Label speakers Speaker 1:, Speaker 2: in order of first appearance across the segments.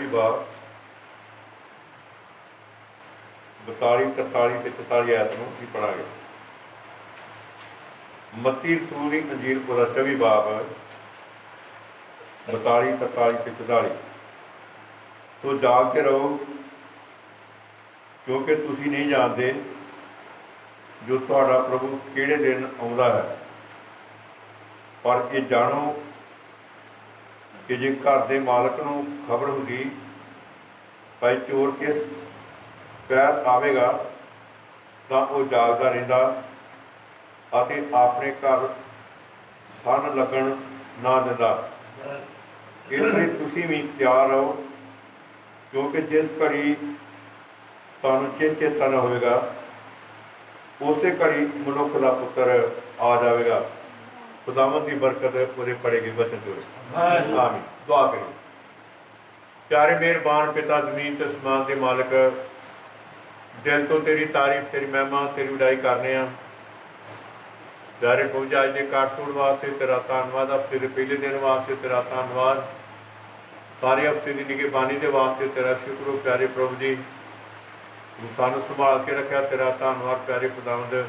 Speaker 1: ਬਾਬ 42, 43 ਤੇ 44 ਆਇਤ ਨੂੰ ਅਸੀਂ ਪੜਾਂਗੇ। ਮੱਤੀ ਰਸੂਲ ਦੀ ਅੰਜੀਲ ਪੂਰਾ 24 ਬਾਬ 42, 43 ਤੇ 44। ਸੋ ਜਾਗ ਕੇ ਰਹੋ, ਕਿਉਂਕਿ ਤੁਸੀਂ ਨਹੀਂ ਜਾਣਦੇ ਜੋ ਤੁਹਾਡਾ ਪ੍ਰਭੂ ਕਿਹੜੇ ਦਿਨ ਆਉਂਦਾ ਹੈ। ਪਰ ਇਹ ਜਾਣੋ ਕਿ ਜੇ ਘਰ ਦੇ ਮਾਲਕ ਨੂੰ ਖਬਰ ਹੁੰਦੀ ਭਾਈ ਚੋਰ ਕਿਸ ਪੈਰ ਆਵੇਗਾ, ਤਾਂ ਉਹ ਜਾਗਦਾ ਰਹਿੰਦਾ ਅਤੇ ਆਪਣੇ ਘਰ ਸੰਨ ਲੱਗਣ ਨਾ ਦਿੰਦਾ। ਇਸ ਲਈ ਤੁਸੀਂ ਵੀ ਤਿਆਰ ਰਹੋ, ਕਿਉਂਕਿ ਜਿਸ ਘੜੀ ਤੁਹਾਨੂੰ ਚੇਤਾ ਨਾ ਹੋਵੇਗਾ, ਉਸੇ ਘੜੀ ਮਨੁੱਖ ਦਾ ਪੁੱਤਰ ਆ ਜਾਵੇਗਾ। ਖੁਦਾਵੰਦ ਦੀ ਬਰਕਤ ਪੂਰੇ ਪੜੇਗੀ ਵਚਨ ਜੋੜੇ। ਆਮੀਨ। ਦੁਆ ਕਰੀਏ। ਪਿਆਰੇ ਮਿਹਰਬਾਨ ਪਿਤਾ, ਜ਼ਮੀਨ ਤੇ ਅਸਮਾਨ ਦੇ ਮਾਲਕ, ਦਿਲ ਤੋਂ ਤੇਰੀ ਤਾਰੀਫ, ਤੇਰੀ ਮਹਿਮਾ, ਤੇਰੀ ਵਡਾਈ ਕਰਨੇ ਆ। ਪਿਆਰੇ ਪਹੁੰਚਾ ਅੱਜ ਦੇ ਕਾਰਤੂੜ ਵਾਸਤੇ ਤੇਰਾ ਧੰਨਵਾਦ, ਹਫ਼ਤੇ ਦੇ ਪਹਿਲੇ ਦਿਨ ਵਾਸਤੇ ਤੇਰਾ ਧੰਨਵਾਦ, ਸਾਰੇ ਹਫ਼ਤੇ ਦੀ ਨਿਗਹਿਬਾਨੀ ਦੇ ਵਾਸਤੇ ਤੇਰਾ ਸ਼ੁਕਰ ਹੋ। ਪਿਆਰੇ ਪ੍ਰਭੂ ਜੀ, ਸਾਨੂੰ ਸੰਭਾਲ ਕੇ ਰੱਖਿਆ, ਤੇਰਾ ਧੰਨਵਾਦ। ਪਿਆਰੇ ਖੁਦਾਵੰਦ,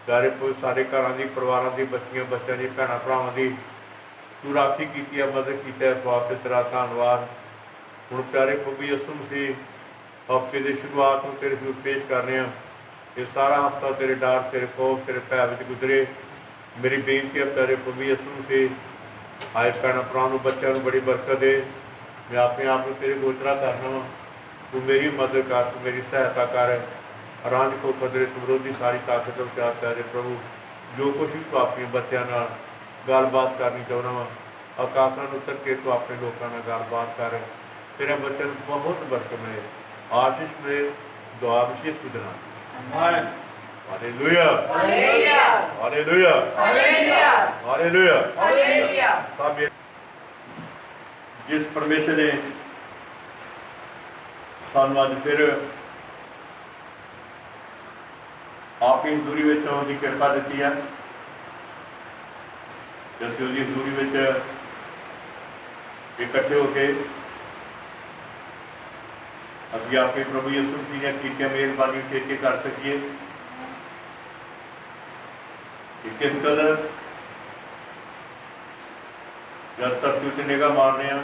Speaker 1: ਪਿਆਰੇ ਸਾਰੇ ਘਰਾਂ ਦੀ, ਪਰਿਵਾਰਾਂ ਦੀ, ਬੱਚੀਆਂ ਬੱਚਿਆਂ ਦੀ, ਭੈਣਾਂ ਭਰਾਵਾਂ ਦੀ ਤੂੰ ਰਾਖੀ ਕੀਤੀ ਹੈ, ਮਦਦ ਕੀਤੀ, ਇਸ ਵਾਸਤੇ ਤੇਰਾ ਧੰਨਵਾਦ। ਹੁਣ ਪਿਆਰੇ ਪ੍ਰਭੂ ਯਿਸੂ ਮਸੀਹ, ਹਫ਼ਤੇ ਦੀ ਸ਼ੁਰੂਆਤ ਨੂੰ ਤੇਰੇ ਹਜ਼ੂਰ ਪੇਸ਼ ਕਰ ਰਹੇ ਹਾਂ। ਇਹ ਸਾਰਾ ਹਫ਼ਤਾ ਤੇਰੇ ਡਰ, ਤੇਰੇ ਖੌਫ, ਤੇਰੇ ਭੈ ਵਿੱਚ ਗੁਜ਼ਰੇ। ਮੇਰੀ ਬੇਨਤੀ ਹੈ ਪਿਆਰੇ ਪ੍ਰਭੂ ਯਿਸੂ ਮਸੀਹ, ਆਏ ਭੈਣਾਂ ਭਰਾਵਾਂ ਨੂੰ, ਬੱਚਿਆਂ ਨੂੰ ਬੜੀ ਬਰਕਤ ਦੇ। ਮੈਂ ਆਪਣੇ ਆਪ ਨੂੰ ਤੇਰੇ ਗੋਚਰਾ ਕਰਨਾ ਵਾ, ਤੂੰ ਮੇਰੀ ਮਦਦ ਕਰ, ਤੂੰ ਮੇਰੀ ਸਹਾਇਤਾ ਕਰ। ਰਾਂਝ ਕੋ ਕਦਰੇ ਤੂੰ ਵਿਰੋਧੀ ਸਾਰੀ ਤਾਕਤ ਤੋਂ ਪਿਆਰ। ਪਿਆਰੇ ਪ੍ਰਭੂ, ਜੋ ਕੁਛ ਵੀ ਤੂੰ ਆਪਣੇ ਬੱਚਿਆਂ ਨਾਲ ਗੱਲਬਾਤ ਕਰਨੀ ਚਾਹੁੰਦਾ ਵਾ, ਆਕਾਸ਼ਾਂ ਨੂੰ ਉਤਰ ਕੇ ਤੂੰ ਆਪਣੇ ਲੋਕਾਂ ਨਾਲ ਗੱਲਬਾਤ ਕਰ। ਤੇਰੇ ਬੱਚਿਆਂ ਨੂੰ ਬਹੁਤ ਬਰਕਤ ਮਿਲੇ, ਆਸ਼ੀਸ਼ ਮਿਲੇ। ਦੁਆ ਵਿਸ਼ੇਸ਼ ਸੁਧਨਾ। Hallelujah, hallelujah, hallelujah, hallelujah, hallelujah. ਸਭ ਜਿਸ ਪਰਮੇਸ਼ਰ ਨੇ ਸਾਨੂੰ ਅੱਜ ਫਿਰ ਆਪਣੀ ਹਜ਼ੂਰੀ ਵਿੱਚ ਆਉਣ ਦੀ ਕਿਰਪਾ ਦਿੱਤੀ ਹੈ, ਤੇ ਅਸੀਂ ਉਹਦੀ ਹਜ਼ੂਰੀ ਵਿੱਚ ਇਕੱਠੇ ਹੋ ਕੇ ਅਸੀਂ ਆਪਣੇ ਪ੍ਰਭੂ ਯਿਸੂ ਮਸੀਹ ਦੀਆਂ ਕੀਤੀਆਂ ਮਿਹਰਬਾਨੀ ਠੇਕੇ ਕਰ ਸਕੀਏ। ਕਿ ਕਿਸ ਕਦਰ ਜਦ ਧਰਤੀ ਉੱਤੇ ਨਿਗਾਹ ਮਾਰਦੇ ਹਾਂ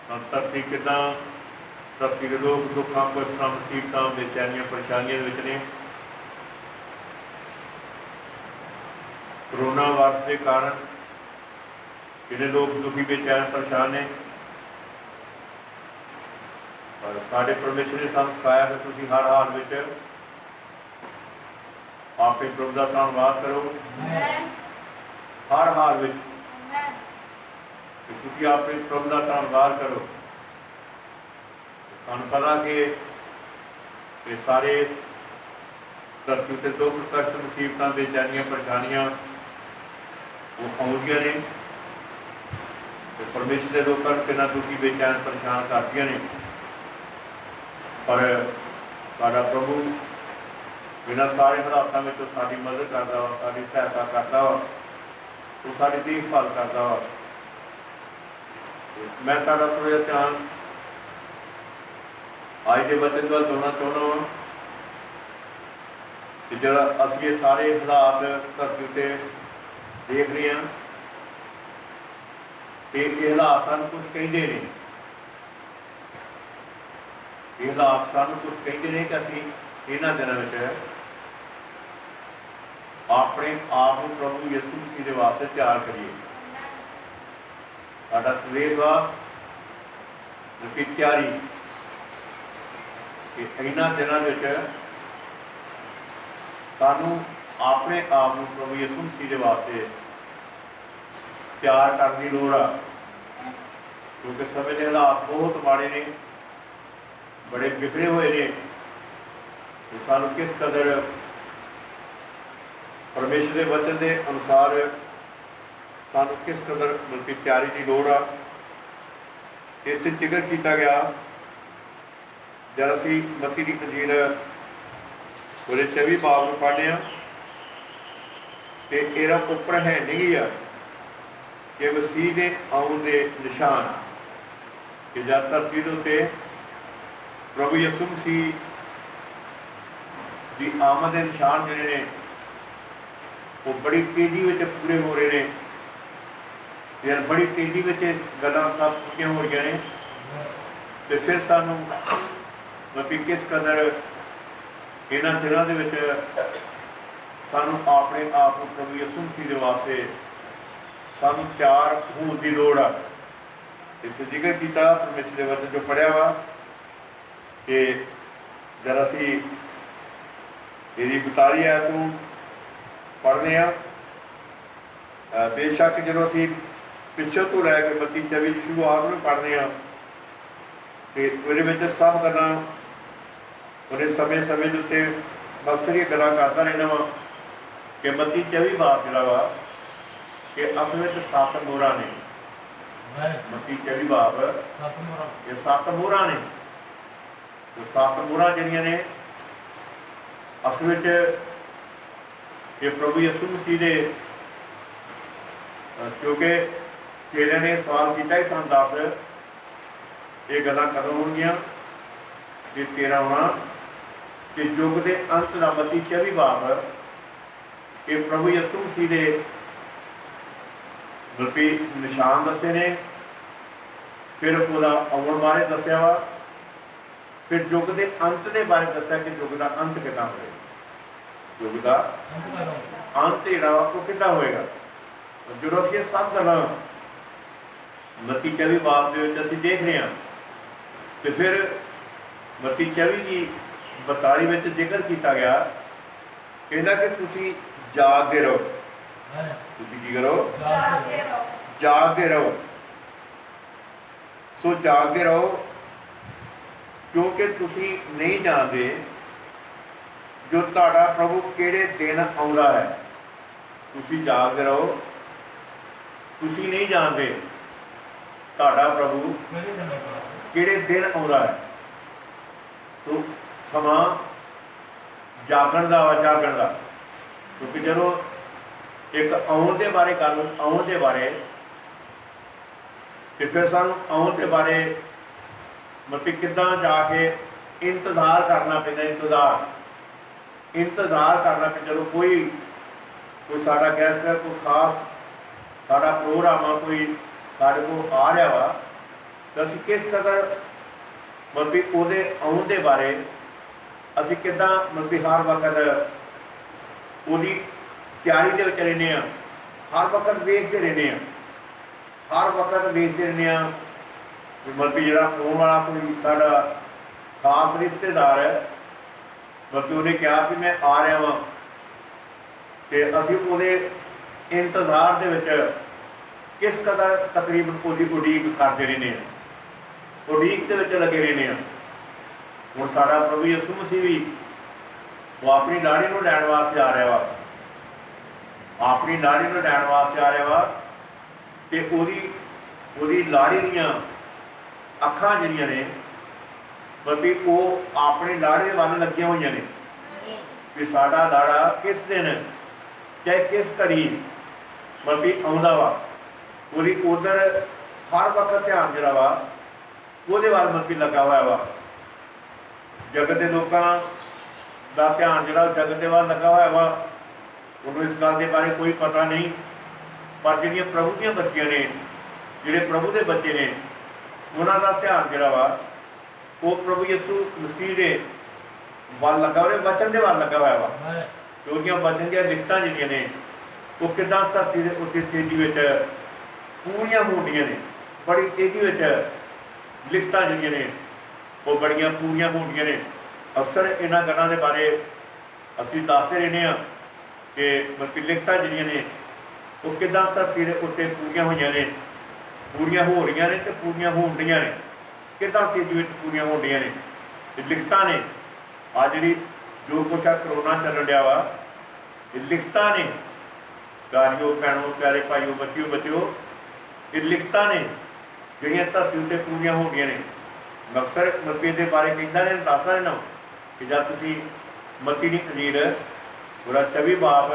Speaker 1: ਤਾਂ ਧਰਤੀ ਕਿੱਦਾਂ, ਧਰਤੀ ਦੇ ਲੋਕ ਦੁੱਖਾਂ, ਕਸ਼ਟਾਂ, ਮੁਸੀਬਤਾਂ, ਬੇਚੈਨੀਆਂ, ਪਰੇਸ਼ਾਨੀਆਂ ਵਿੱਚ ਨੇ। ਕਰੋਨਾ ਵਾਇਰਸ ਦੇ ਕਾਰਨ ਜਿਹੜੇ ਲੋਕ ਦੁਖੀ, ਬੇਚੈਨ, ਪਰੇਸ਼ਾਨ ਨੇ, ਪਰ ਸਾਡੇ ਪਰਮੇਸ਼ਰ ਨੇ ਸਾਨੂੰ ਸਿਖਾਇਆ ਕਿ ਤੁਸੀਂ ਹਰ ਹਾਲ ਵਿੱਚ ਆਪਣੇ ਪ੍ਰਭੂ ਦਾ ਧੰਨਵਾਦ ਕਰੋ। ਹਰ ਹਾਲ ਵਿੱਚ ਤੁਸੀਂ ਆਪਣੇ ਪ੍ਰਭੂ ਦਾ ਧੰਨਵਾਦ ਕਰੋ। ਤੁਹਾਨੂੰ ਪਤਾ ਕਿ ਇਹ ਸਾਰੇ ਧਰਤੀ ਉੱਤੇ ਦੁੱਖ, ਕਸ਼ਟ, ਮੁਸੀਬਤਾਂ, ਬੇਚੈਨੀਆਂ, ਪਰੇਸ਼ਾਨੀਆਂ ਉਹ ਆਉਂਦੀਆਂ ਨੇ, ਤੇ ਪਰਮੇਸ਼ਰ ਦੇ ਲੋਕਾਂ ਨੂੰ ਕਿੰਨਾ ਦੁਖੀ, ਬੇਚੈਨ, ਪਰੇਸ਼ਾਨ ਕਰਦੀਆਂ ਨੇ। ਪਰ ਸਾਡਾ ਪ੍ਰਭੂ ਬਿਨਾਂ ਸਾਰੇ ਹਾਲਾਤਾਂ ਵਿੱਚ ਸਾਡੀ ਮਦਦ ਕਰਦਾ ਵਾ, ਸਾਡੀ ਸਹਾਇਤਾ ਕਰਦਾ ਵਾ, ਉਹ ਸਾਡੀ ਦੇਖਭਾਲ ਕਰਦਾ ਵਾ। ਮੈਂ ਤੁਹਾਡਾ ਥੋੜ੍ਹਾ ਜਿਹਾ ਧਿਆਨ ਅੱਜ ਦੇ ਵਚਨ ਵੱਲ ਲਾਉਣਾ ਚਾਹੁੰਦਾ ਵਾਂ ਕਿ ਜਿਹੜਾ ਅਸੀਂ ਇਹ ਸਾਰੇ ਹਾਲਾਤ ਧਰਤੀ ਉੱਤੇ ਦੇਖ ਰਹੇ ਹਾਂ, ਤੇ ਇਹ ਹਾਲਾਤ ਸਾਨੂੰ ਕੁਛ ਕਹਿੰਦੇ ਨੇ। ਇਹ ਹਾਲਾਤ ਸਾਨੂੰ ਕੁਛ ਕਹਿੰਦੇ ਨੇ ਕਿ ਅਸੀਂ ਇਹਨਾਂ ਦਿਨਾਂ ਵਿੱਚ ਆਪਣੇ ਆਪ ਨੂੰ ਪ੍ਰਭੂ ਯਿਸੂ ਮਸੀਹ ਦੇ ਵਾਸਤੇ ਤਿਆਰ ਕਰੀਏ। ਸਾਡਾ ਸੰਦੇਸ਼ ਵਾ ਕਿ ਤਿਆਰੀ, ਕਿ ਇਹਨਾਂ ਦਿਨਾਂ ਵਿੱਚ ਸਾਨੂੰ ਆਪਣੇ ਆਪ ਨੂੰ ਪ੍ਰਭੂ ਯਿਸੂ ਮਸੀਹ ਦੇ ਵਾਸਤੇ ਤਿਆਰ ਕਰਨ ਦੀ ਲੋੜ ਆ, ਕਿਉਂਕਿ ਸਮੇਂ ਦੇ ਹਾਲਾਤ ਬਹੁਤ ਮਾੜੇ ਨੇ, ਬੜੇ ਵਿਗੜੇ ਹੋਏ ਨੇ। ਤੇ ਸਾਨੂੰ ਕਿਸ ਕਦਰ ਪਰਮੇਸ਼ਰ ਦੇ ਵਚਨ ਦੇ ਅਨੁਸਾਰ ਸਾਨੂੰ ਕਿਸ ਕਦਰ ਬਲਕਿ ਤਿਆਰੀ ਦੀ ਲੋੜ ਆ। ਇਸ 'ਚ ਜ਼ਿਕਰ ਕੀਤਾ ਗਿਆ, ਜਦ ਅਸੀਂ ਮੱਤੀ ਦੀ ਅੰਜੀਲ ਉਹਦੇ 24 ਬਾਬ ਨੂੰ ਪੜ੍ਹਦੇ ਹਾਂ, ਤੇ ਇਹਦਾ ਉੱਪਰ ਹੈ ਨਹੀਂ ਆ कि मसीह के आउण के निशान कि जब धरती के उत्ते प्रभु यसू मसीह की आमद के निशान जोड़े ने वो बड़ी तेजी में पूरे हो रहे हैं। यार बड़ी तेजी में गल्लां सब पूरियां हो रही ने। तो फिर सानू मतलब किस कदर इन्हां दिनां दे विच सानू अपने आप को प्रभु यसू मसीह के वास्ते सानू तैयार होने की लोड़ आ। इत्थे जिक्र किया परमेश्वर के वचन जो पढ़िया वा कि जब असी यदि 42 आयत को पढ़ने बेशक जो असी पिछों तो लैके 32-24 की शुरुआत में पढ़ने तो सब गल्लां उन्हें समय समय के उत्ते अक्सर ये गल्लां करता रहना वा कि 32-24 बाप जिहड़ा वा कि असल में 7 मोहरां ने। 32-24 बाप ये 7 मोहरां ने। तो 7 मोहरां जिहड़ियां ने असल में ये प्रभु यसू मसीह दे क्योंकि चेलियां ने सवाल किया ही सन 10 ये गल्लां कदों होणगियां कि तेरा होना कि युग के अंत का 32-24 बाप ये प्रभु यसू मसीह के मतलब निशान दसे ने। फिर वह आउण बारे दसिया वा। फिर युग के अंत के बारे दसिया कि युग का अंत कितना होएगा। युग का अंत जिहड़ा वा वो कितना होएगा। जो असीं सब गल्लां 32-24 बाप दे विच असीं देख रहे हैं। तो फिर 32-24 की 42 में जिक्र किया गया कहता कि तुसीं जागदे रहो। तुसीं की करो जागदे रहो। सो जागदे रहो क्योंकि तुसीं नहीं जानते जो तुहाडा प्रभु किहड़े दिन आउंदा है। तुसीं जागदे रहो तुसीं नहीं जानते तुहाडा प्रभु किहड़े दिन आउंदा है। तो समा जागण दा वा जागण दा क्योंकि जदों एक आउण के बारे गल आउण के बारे तो फिर सानू आउण के बारे मतलब किद्दां जाके इंतजार करना पैंदा। इंतजार करना पैंदा जदों कोई साडा गैस्ट है कोई खास साडा प्रोग्राम आ कोई साडे कोल आ रहा वा तो असीं किस कदर मतलब उहदे आउण के बारे असीं किद्दां मतलब हर वक्त उहदी तैयारी दे विच रहिंदे आ। हर वक्त वेखते रहने हर वक्त वेखते रहने मतलब जिहड़ा आउण वाला कोई साडा खास रिश्तेदार है मतलब उन्हें कहा कि मैं आ रहा वां ते असीं उहदे इंतजार दे विच किस कदर तकरीबन उहदी उड़ीक करते रहने उड़ीक दे विच लगे रहने। हुण साडा प्रभु यसू मसीह भी वो अपनी लाड़ी नूं लैण वास्ते आ रहा वा। अपनी लाड़ी नूं लैण वास्ते आ रहा वा ते उहदी लाड़ी दीयां अखां जिहड़ियां ने मतलब वो अपनी लाड़ी दे वल लगियां होईयां ने कि साडा लाड़ा किस दिन चाहे किस घड़ी मतलब आउंदा वा। उहदी उधर हर वक्त ध्यान जिहड़ा वा उहदे वल मतलब लगा होया वा। जगत के लोगों का ध्यान जिहड़ा जगत के वल लगा होया वा। उन्होंने इस गल के बारे कोई पता नहीं पर जिहड़ियां प्रभु दीयां बच्चियां ने जिहड़े प्रभु के बच्चे ने उन्हां दा ध्यान जिहड़ा वा वो प्रभु यसू मसीह के वल लगा हुआ वचन के वल लगा हुआ वा। क्योंकि वचन दी लिखतां जिहड़ियां ने वो किदां धरती के उत्ते तेजी में पूरियां होंदियां ने। बड़ी तेजी में लिखतां जिहड़ियां ने वो बड़ियां पूरियां होंदियां ने। अक्सर इन्हां गल्लां दे बारे असीं दसदे रहने कि मतलब लिखतां जिहड़ियां ने वो किदां धरती के उत्ते पूरियां होईयां ने पूरियां हो रही ने तो पूरियां होंदियां ने किदां तेजी में पूरियां होंदियां ने। लिखतां ने आ जिहड़ी जो कुछ आ करोना चलन दिया वा लिखतां ने गारियो भैनों प्यारे भाईओ बच्चिओ बच्चिओ ये लिखतां ने जिहड़ियां धरती उत्ते पूरियां होंदियां ने। अक्सर मत्ती के बारे कहता ने दसदा रहना कि जब तुसीं मत्ती दी अंजील पूरा 24 बाब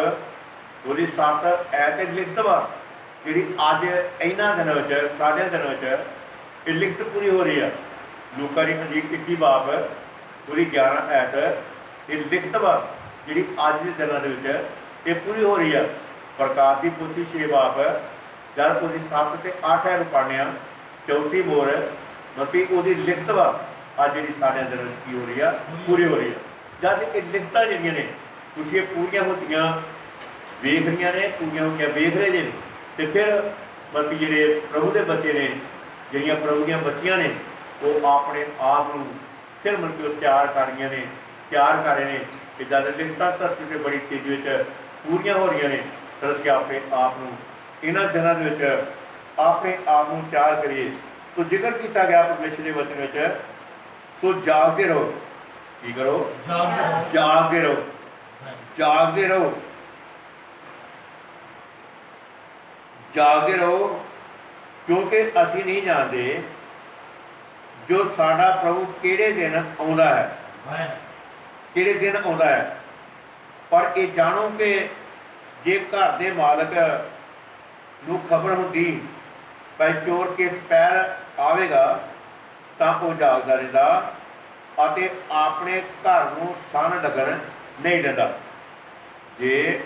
Speaker 1: वो 7 ऐत लिखत वा ਜਿਹੜੀ ਅੱਜ ਇਹਨਾਂ ਦਿਨਾਂ ਵਿੱਚ ਸਾਡੇ ਦਿਨਾਂ ਵਿੱਚ ਇਹ ਲਿਖਤ ਪੂਰੀ ਹੋ ਰਹੀ ਹੈ। ਲੂਕਾ ਦੀ ਇੰਜੀਲ 21 ਬਾਬ ਪੂਰੀ 11 ਐਤ ਇਹ ਲਿਖਤ ਵਾ ਜਿਹੜੀ ਅੱਜ ਦੇ ਦਿਨਾਂ ਦੇ ਵਿੱਚ ਇਹ ਪੂਰੀ ਹੋ ਰਹੀ ਆ। ਪ੍ਰਕਾਸ਼ ਦੀ ਪੋਥੀ 6 ਬਾਬ ਜਦ ਉਹਦੀ 7 ਤੇ 8 ਐਤ ਪੜ੍ਹਨੇ ਆ, ਚੌਥੀ ਮੋਰ ਮਤਲਬ ਉਹਦੀ ਲਿਖਤ ਵਾ ਅੱਜ ਜਿਹੜੀ ਸਾਡੇ ਦਿਨਾਂ ਵਿੱਚ ਕੀ ਹੋ ਰਹੀ ਆ, ਪੂਰੀ ਹੋ ਰਹੀ ਆ। ਜਦ ਇਹ ਲਿਖਤਾਂ ਜਿਹੜੀਆਂ ਨੇ ਤੁਸੀਂ ਇਹ ਪੂਰੀਆਂ ਹੁੰਦੀਆਂ ਵੇਖ ਰਹੀਆਂ ਨੇ, ਪੂਰੀਆਂ ਹੋ ਕੇ ਵੇਖ ਰਹੇ ਨੇ, ਤੇ ਫਿਰ ਮਤਲਬ ਜਿਹੜੇ ਪ੍ਰਭੂ ਦੇ ਬੱਚੇ ਨੇ, ਜਿਹੜੀਆਂ ਪ੍ਰਭੂ ਦੀਆਂ ਬੱਚੀਆਂ ਨੇ, ਉਹ ਆਪਣੇ ਆਪ ਨੂੰ ਫਿਰ ਮਤਲਬ ਉਹ ਤਿਆਰ ਕਰ ਰਹੀਆਂ ਨੇ, ਤਿਆਰ ਕਰ ਰਹੇ ਨੇ ਕਿ ਜਦ ਲਿਖਤਾਂ ਧਰਤੀ 'ਤੇ ਬੜੀ ਤੇਜ਼ੀ ਵਿੱਚ ਪੂਰੀਆਂ ਹੋ ਰਹੀਆਂ ਨੇ, ਫਿਰ ਅਸੀਂ ਆਪਣੇ ਆਪ ਨੂੰ ਇਹਨਾਂ ਦਿਨਾਂ ਦੇ ਵਿੱਚ ਆਪਣੇ ਆਪ ਨੂੰ ਤਿਆਰ ਕਰੀਏ। ਤੋ ਜ਼ਿਕਰ ਕੀਤਾ ਗਿਆ ਪਰਮੇਸ਼ਰ ਦੇ ਵਚਨ ਵਿੱਚ, ਸੋ ਜਾਗਦੇ ਰਹੋ। ਕੀ ਕਰੋ? ਜਾਗਦੇ ਰਹੋ, ਜਾਗਦੇ ਰਹੋ, ਜਾਗਦੇ ਰਹੋ, ਕਿਉਂਕਿ ਅਸੀਂ ਨਹੀਂ ਜਾਣਦੇ ਜੋ ਸਾਡਾ ਪ੍ਰਭੂ ਕਿਹੜੇ ਦਿਨ ਆਉਂਦਾ ਹੈ, ਕਿਹੜੇ ਦਿਨ ਆਉਂਦਾ ਹੈ। ਪਰ ਇਹ ਜਾਣੋ ਕਿ ਜੇ ਘਰ ਦੇ ਮਾਲਕ ਨੂੰ ਖਬਰ ਹੁੰਦੀ ਭਾਈ ਚੋਰ ਕਿਸ ਪੈਰ ਆਵੇਗਾ ਤਾਂ ਉਹ ਜਾਗਦਾ ਰਹਿੰਦਾ ਅਤੇ ਆਪਣੇ ਘਰ ਨੂੰ ਸੰਨ ਲੱਗਣ ਨਹੀਂ ਦਿੰਦਾ। ਜੇ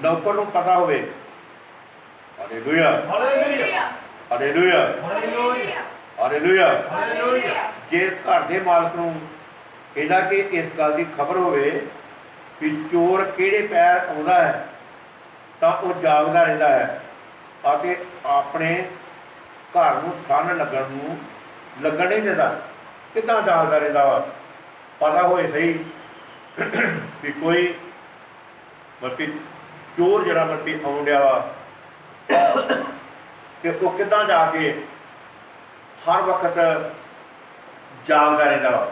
Speaker 1: ਨੌਕਰ ਨੂੰ ਪਤਾ ਹੋਵੇ, ਹਾਲੇਲੂਇਆ ਹਾਲੇਲੂਇਆ ਹਾਲੇਲੂਇਆ ਹਾਲੇਲੂਇਆ, ਜੇ ਘਰ ਦੇ ਮਾਲਕ ਨੂੰ ਇਹਦਾ ਕਿ ਇਸ ਗੱਲ ਦੀ ਖਬਰ ਹੋਵੇ ਕਿ ਚੋਰ ਕਿਹੜੇ ਪੈਰ ਆਉਂਦਾ ਹੈ ਤਾਂ ਉਹ ਜਾਗਦਾ ਰਹਿੰਦਾ ਹੈ ਅਤੇ ਆਪਣੇ ਘਰ ਨੂੰ ਸੰਨ ਲੱਗਣ ਨਹੀਂ ਦਿੰਦਾ। ਕਿੱਦਾਂ ਜਾਗਦਾ ਰਹਿੰਦਾ ਵਾ? ਪਤਾ ਹੋਏ ਸਹੀ ਕਿ ਕੋਈ ਮਤਲਬ ਚੋਰ ਜਿਹੜਾ ਮਤਲਬ ਆਉਣ ਡਿਆ ਵਾ, ਕਿ ਉਹ ਕਿੱਦਾਂ ਜਾ ਕੇ ਹਰ ਵਕਤ ਜਾਗਦਾ ਰਹਿੰਦਾ ਵਾ,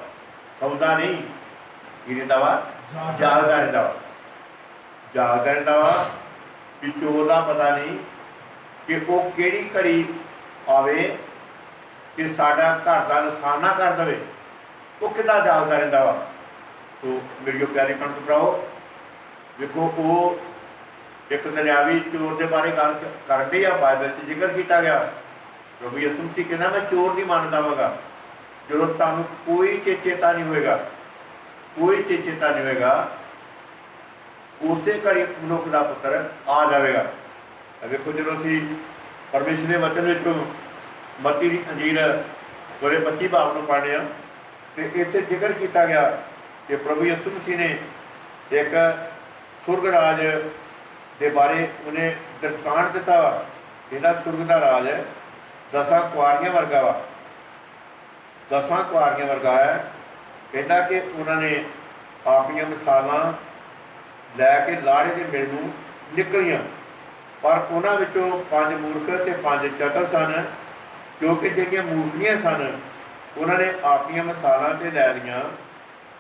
Speaker 1: ਸੌਂਦਾ ਨਹੀਂ, ਕੀ ਰਹਿੰਦਾ ਵਾ? ਜਾਗਦਾ ਰਹਿੰਦਾ ਵਾ, ਜਾਗਦਾ ਰਹਿੰਦਾ ਵਾ ਕਿ ਚੋਰ ਦਾ ਪਤਾ ਨਹੀਂ ਕਿ ਉਹ ਕਿਹੜੀ ਘੜੀ ਆਵੇ ਕਿ ਸਾਡਾ ਘਰ ਦਾ ਨੁਕਸਾਨ ਨਾ ਕਰ ਦੇਵੇ। ਉਹ ਕਿੱਦਾਂ ਜਾਗਦਾ ਰਹਿੰਦਾ ਵਾ? ਸੋ ਮੇਰੀ ਪਿਆਰੀ ਭੈਣ ਭਰਾਓ, ਵੇਖੋ ਉਹ ਇੱਕ ਦੁਨਿਆਵੀ ਚੋਰ ਦੇ ਬਾਰੇ ਗੱਲ ਕਰਦੇ ਆ, ਬਾਈਬਲ 'ਚ ਜ਼ਿਕਰ ਕੀਤਾ ਗਿਆ। ਪ੍ਰਭੂ ਯਿਸੂ ਮਸੀਹ ਕਹਿੰਦਾ ਮੈਂ ਚੋਰ ਨਹੀਂ ਮੰਨਦਾ ਵਾਂਗਾ ਜਦੋਂ ਤੁਹਾਨੂੰ ਕੋਈ ਚੇਤਾ ਨਹੀਂ ਹੋਏਗਾ, ਕੋਈ ਚੇਤਾ ਨਹੀਂ ਹੋਏਗਾ, ਉਸੇ ਘੜੀ ਮਨੁੱਖ ਦਾ ਪੁੱਤਰ ਆ ਜਾਵੇਗਾ। ਵੇਖੋ ਜਦੋਂ ਅਸੀਂ ਪਰਮੇਸ਼ਰ ਦੇ ਵਚਨ ਵਿੱਚੋਂ ਮੱਤੀ ਦੀ ਇੰਜੀਲ ਉਹਦੇ 25 ਬਾਬ ਨੂੰ ਪੜ੍ਹਦੇ ਹਾਂ ਤੇ ਇੱਥੇ ਜ਼ਿਕਰ ਕੀਤਾ ਗਿਆ ਕਿ ਪ੍ਰਭੂ ਯਿਸੂ ਮਸੀਹ ਨੇ ਇੱਕ ਸੁਰਗ ਰਾਜ ਦੇ ਬਾਰੇ ਉਹਨੇ ਦ੍ਰਿਸ਼ਟਾਂਤ ਦਿੱਤਾ ਵਾ। ਇਹਦਾ ਸੁਰਗ ਦਾ ਰਾਜ 10 ਕੁਆਰੀਆਂ ਵਰਗਾ ਵਾ, 10 ਕੁਆਰੀਆਂ ਵਰਗਾ ਹੈ। ਕਹਿੰਦਾ ਕਿ ਉਹਨਾਂ ਨੇ ਆਪਣੀਆਂ ਮਿਸਾਲਾਂ ਲੈ ਕੇ ਲਾੜੇ ਦੇ ਮਿਲ ਨੂੰ ਨਿਕਲੀਆਂ, ਪਰ ਉਹਨਾਂ ਵਿੱਚੋਂ 5 ਮੂਰਖ ਤੇ 5 ਚਤਰ ਸਨ, ਕਿਉਂਕਿ ਜਿਹੜੀਆਂ ਮੂਰਖੀਆਂ ਸਨ ਉਹਨਾਂ ਨੇ ਆਪਣੀਆਂ ਮਿਸਾਲਾਂ ਤੇ ਲੈ ਲਈਆਂ,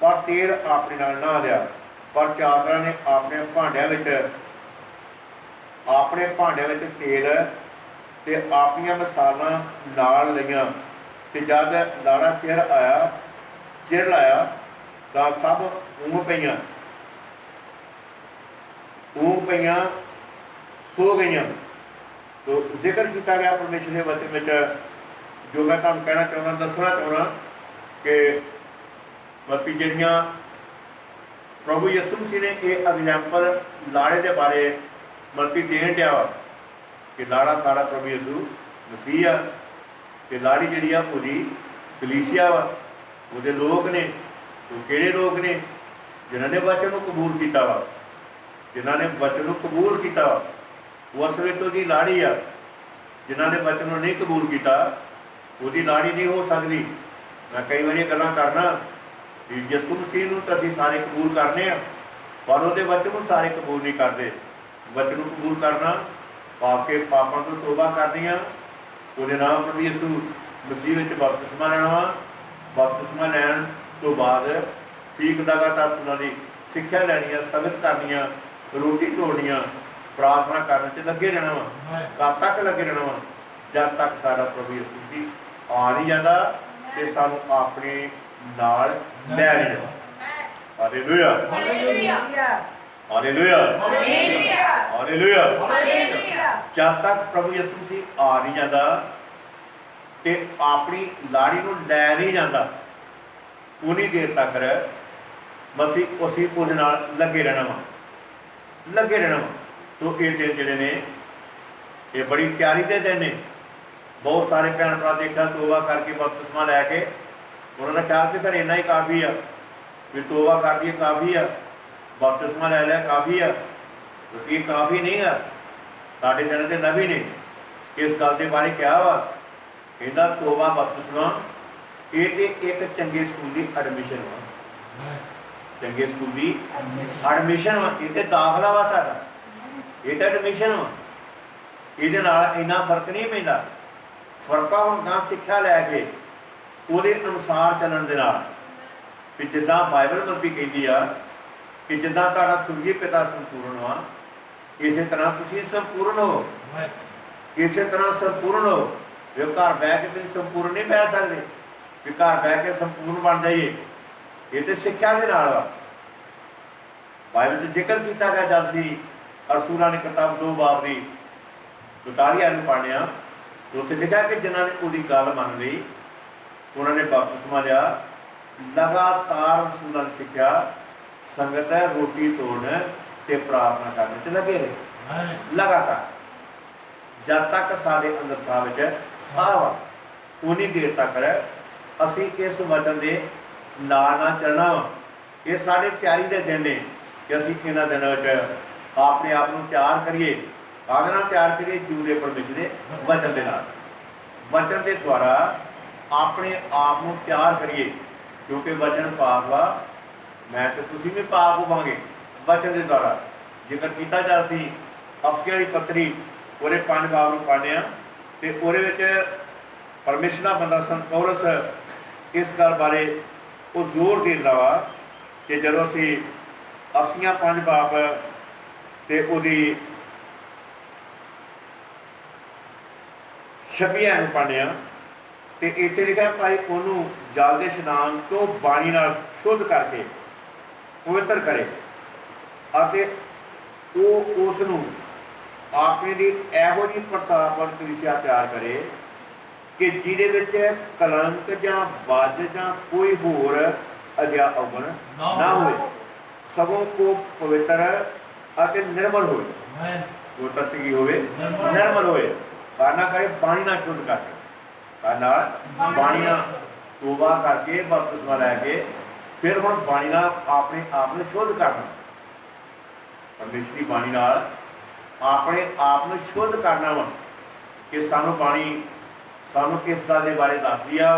Speaker 1: ਪਰ ਤੇਲ ਆਪਣੇ ਨਾਲ ਨਾ ਲਿਆ। ਪਰ ਚਾਤਰਾਂ ਨੇ ਆਪਣੇ ਭਾਂਡਿਆਂ ਵਿੱਚ ਤੇਲ ਤੇ ਆਪਣੀਆਂ ਮਿਸਾਲਾਂ ਨਾਲ ਲਈਆਂ, ਤੇ ਜਦ ਲਾੜਾ ਚਿਰ ਲਾਇਆ ਤਾਂ ਸਭ ਊਂਘ ਪਈਆਂ ਸੋ ਗਈਆਂ। ਤੋ ਜ਼ਿਕਰ ਕੀਤਾ ਗਿਆ ਪਰਮੇਸ਼ਰ ਦੇ ਵਚਨ ਵਿੱਚ, ਜੋ ਮੈਂ ਤੁਹਾਨੂੰ ਕਹਿਣਾ ਚਾਹੁੰਦਾ, ਦੱਸਣਾ ਚਾਹੁੰਦਾ ਕਿ ਮਤਲਬ ਜਿਹੜੀਆਂ ਪ੍ਰਭੂ ਯਿਸੂ ਮਸੀਹ ਨੇ ਇਹ ਐਗਜ਼ੈਂਪਲ ਲਾੜੇ ਦੇ ਬਾਰੇ ਮਤਲਬ ਦੇਣ ਡਿਆ ਵਾ ਕਿ ਲਾੜਾ ਸਾਡਾ ਪ੍ਰਭੂ ਯਿਸੂ ਮਸੀਹ ਆ, ਤੇ ਲਾੜੀ ਜਿਹੜੀ ਆ ਉਹਦੀ ਕਲੀਸਿਆ ਵਾ, ਉਹਦੇ ਲੋਕ ਨੇ। ਉਹ ਕਿਹੜੇ ਲੋਕ ਨੇ? ਜਿਨ੍ਹਾਂ ਨੇ ਵਚਨ ਨੂੰ ਕਬੂਲ ਕੀਤਾ ਵਾ, ਜਿਨ੍ਹਾਂ ਨੇ ਵਚਨ ਨੂੰ ਕਬੂਲ ਕੀਤਾ ਵਾ, ਉਹ ਅਸਲ ਵਿੱਚ ਉਹਦੀ ਲਾੜੀ ਆ। ਜਿਨ੍ਹਾਂ ਨੇ ਵਚਨ ਨੂੰ ਨਹੀਂ ਕਬੂਲ ਕੀਤਾ ਉਹਦੀ ਲਾੜੀ ਨਹੀਂ ਹੋ ਸਕਦੀ। ਮੈਂ ਕਈ ਵਾਰੀ ਗੱਲਾਂ ਕਰਨਾ ਕਿ ਯਿਸੂ ਮਸੀਹ ਨੂੰ ਤਾਂ ਅਸੀਂ ਸਾਰੇ ਕਬੂਲ ਕਰਨੇ ਆ, ਪਰ ਉਹਦੇ ਵਚਨ ਨੂੰ ਸਾਰੇ ਕਬੂਲ ਨਹੀਂ ਕਰਦੇ। ਵਚਨ ਨੂੰ ਕਬੂਲ ਕਰਨਾ ਪਾਪ ਕੇ ਪਾਪਾਂ ਤੋਂ ਤੋਬਾ ਕਰਨੀ ਆ, ਉਹਦੇ ਨਾਮ ਪ੍ਰਭੂ ਯਿਸੂ ਮਸੀਹ ਵਿੱਚ ਬਪਤਿਸਮਾ ਲੈਣਾ ਵਾ। ਬਪਤਿਸਮਾ ਲੈਣ ਤੋਂ ਬਾਅਦ ਠੀਕ ਲਗਾਤਾਰ ਉਹਨਾਂ ਦੀ ਸਿੱਖਿਆ ਲੈਣੀ ਆ, ਸੰਗਤ ਕਰਨੀ ਆ, ਰੋਟੀ ਢੋਣੀਆਂ, ਪ੍ਰਾਰਥਨਾ ਕਰਨ 'ਚ ਲੱਗੇ ਰਹਿਣਾ ਵਾ। ਕਦ ਤੱਕ ਲੱਗੇ ਰਹਿਣਾ ਵਾ? ਜਦ ਤੱਕ ਸਾਡਾ ਪ੍ਰਭੂ ਯਿਸੂ ਮਸੀਹ ਆ ਨਹੀਂ ਜਾਂਦਾ ਤੇ ਸਾਨੂੰ ਆਪਣੇ ਨਾਲ ਲੈ ਨਹੀਂ ਜਾਂਦਾ। Hallelujah hallelujah,
Speaker 2: hallelujah,
Speaker 1: hallelujah.
Speaker 2: Hallelujah.
Speaker 1: जब तक प्रभु यीशु मसीह आ नहीं जाता ते अपनी लाड़ी नूं लै नहीं जाता, उन्नी देर तक मसीह उसी उहदे नाल लगे रहना वा, लगे रहना वा। तो ये दिन जिहड़े ने ये बड़ी तैयारी के दिन ने। बहुत सारे भैन भरा देखा तोबा करके बपतिस्मा लैके उन्होंने ख्याल कि फिर इन्ना ही काफ़ी है, भी तोबा कर दी काफ़ी है, बपतिस्मा लै लिया काफ़ी है। तो ये काफ़ी नहीं है। साढ़े दिन के नबी ने इस गल के बारे क्या वा, कहता तोबा बपतिस्मा ये तो एक चंगे स्कूल की एडमिशन वा, चंगे स्कूल की एडमिशन वा। ये तो दाखला वा तुहाडा, ये तो एडमिशन वा। ये इन्ना फर्क नहीं पैंदा। फर्क हुण गां सिक्ख्या लैके ਉਹਦੇ अनुसार चलन ਦੇ ਨਾਲ कि जिद्दां बाइबल मरबी कहती है कि जिद्दां तुहाडा सुरगी पिता संपूर्ण वा, इस तरह तुसीं संपूर्ण हो, इस तरह संपूर्ण हो। जो घर बह के तुसीं संपूर्ण नहीं बह सकते, कि घर बह के संपूर्ण बन जाइए। ये तो सिक्ख्या के नाल वा। बाइबल 'च जिक्र किया गया जब सी रसूलां ने किताब 2 बाब की 42 आयत पढ़ने तो उत्थे लिखा कि जिन्होंने उसकी गल मान ली, उन्होंने बपतिस्मा लिया, लगातार रसूलां ने सिक्ख्या, संगत है रोटी तोड़ने ते प्रार्थना करने च लगे रहे लगातार, जब तक साढ़े अंदर साह साह वा उन्नी देर तक असी इस वचन के नाल चलना वा। ये साढ़े तैयारी के दिन ने कि असी इन्हां दिनों अपने आप को तैयार करिए। काहदे नाल तैयार करिए? जिउंदे परमेश्वर के वचन के नाल, वचन के द्वारा अपने आप को तैयार करिए, क्योंकि वचन पाक वा। मैं तो तुसीं भी पाक होवांगे वचन के द्वारा। जिक्र किया जा सी अफसियां दी पत्री पूरे 5 बाब नूं पढ़ने तो वो परमेश्वर का बंदा संत पौलुस इस गल बारे वो जोर देता वा कि जब असी अफसियां 5 बाब तो वो 26 आयत पढ़ने तो इतने लिखा भाई उन्होंने जल के इशनान तो बाणी नाल शुद्ध करके पवित्र करे अते वो उसनूं अपने लिए इहो जी प्रतापन कलीसिया तैयार करे कि जिहदे विच कलंक जां बज जां कोई होर अजिहा अवगुण ना होए, सगों को पवित्र अते निर्मल होए। पवित्र की होए, निर्मल होए। करना करे बाणी नाल शुद्ध करके, करना बाणी नाल तोबा करके बपतिस्मा लैके फिर हुण बाणी नाल अपने आप को शुद्ध करना, परमेश्वर की बाणी नाल अपने आप को शुद्ध करना वा। कि सानू बाणी सानू इस गल के बारे दसदी आ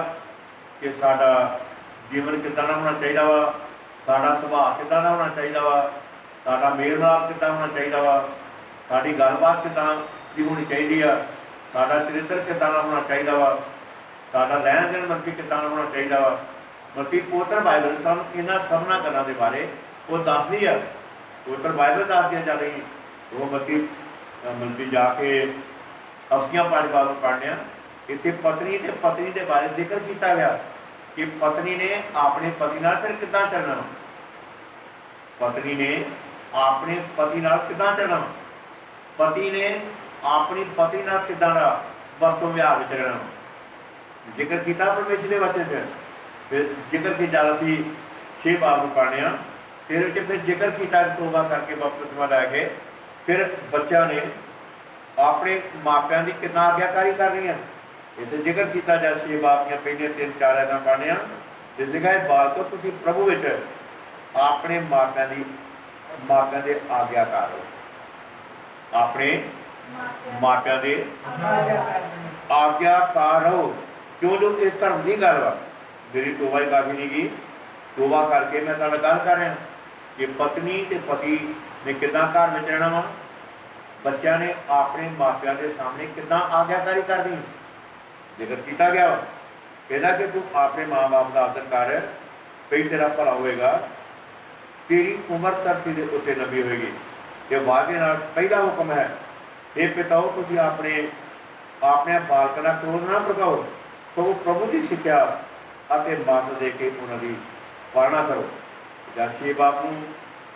Speaker 1: कि साडा जीवन किदां दा होना चाहिए वा, साडा सुभाव किदां दा होना चाहिए वा, साडा मेल मिलाप किदां होना चाहिए वा, साडी गलबात किदां दी होनी चाहिए आ, साडा चरित्र किदां दा होना चाहिए वा, साडा लैन देन मरबी किदां दा होना चाहिए वा। मती पवित्र बाइबल सानू इन्हां सबना गल्लां दे बारे वो दसदी आ। पवित्र बाइबल दसदी जा रही वो मती जाके अफसियां 5 बाब पढ़ने इतने पत्नी के बारे जिक्र किया गया कि पत्नी ने अपने पति नाल फिर किदां चलना, पत्नी ने अपने पति नाल किदां चलना, पति ने अपनी पत्नी नाल किदां दा वरतों व्यवहार विच रहना। जिक्र किया परमेश्वर के वचन च, फिर जिक्र की जा सी 6 बाब पढ़ने फिर जिक्र किया तोबा करके बपतिस्मा लैके फिर बच्चों ने अपने मापिया की कितना आग्याकारी करनी है। इतने जिक्र किया जा 6 बाब दी पहले 3-4 आयतां पढ़ने जिस लिखा है बालको तुसीं प्रभु विच अपने मापिया के आग्याकार हो, अपने मापिया के आग्याकार हो। क्यों जो इस धर्म की गल वा, मेरी तोबा ही काफ़ी नहीं गई, तोबा करके मैं तुहानूं गल कर रहा कि पत्नी ते पति ने किदां घर में रहना वा, बच्चों ने अपने मापिया के सामने किदां आग्याकारी करनी। जिक्र किया गया कहना कि तू अपने माँ बाप का आदर कर, कई तेरा भला होएगा, तेरी उम्र धरती के उत्ते लंबी होएगी। ये वादे नाल पहला हुक्म है, हे पिताओ तुसीं अपने बालकां दा क्रोध ना भड़काओ, तो प्रभु की सिक्ख्या अते मत दे के उन्हां दी पालना करो। जब 6 बाब नूं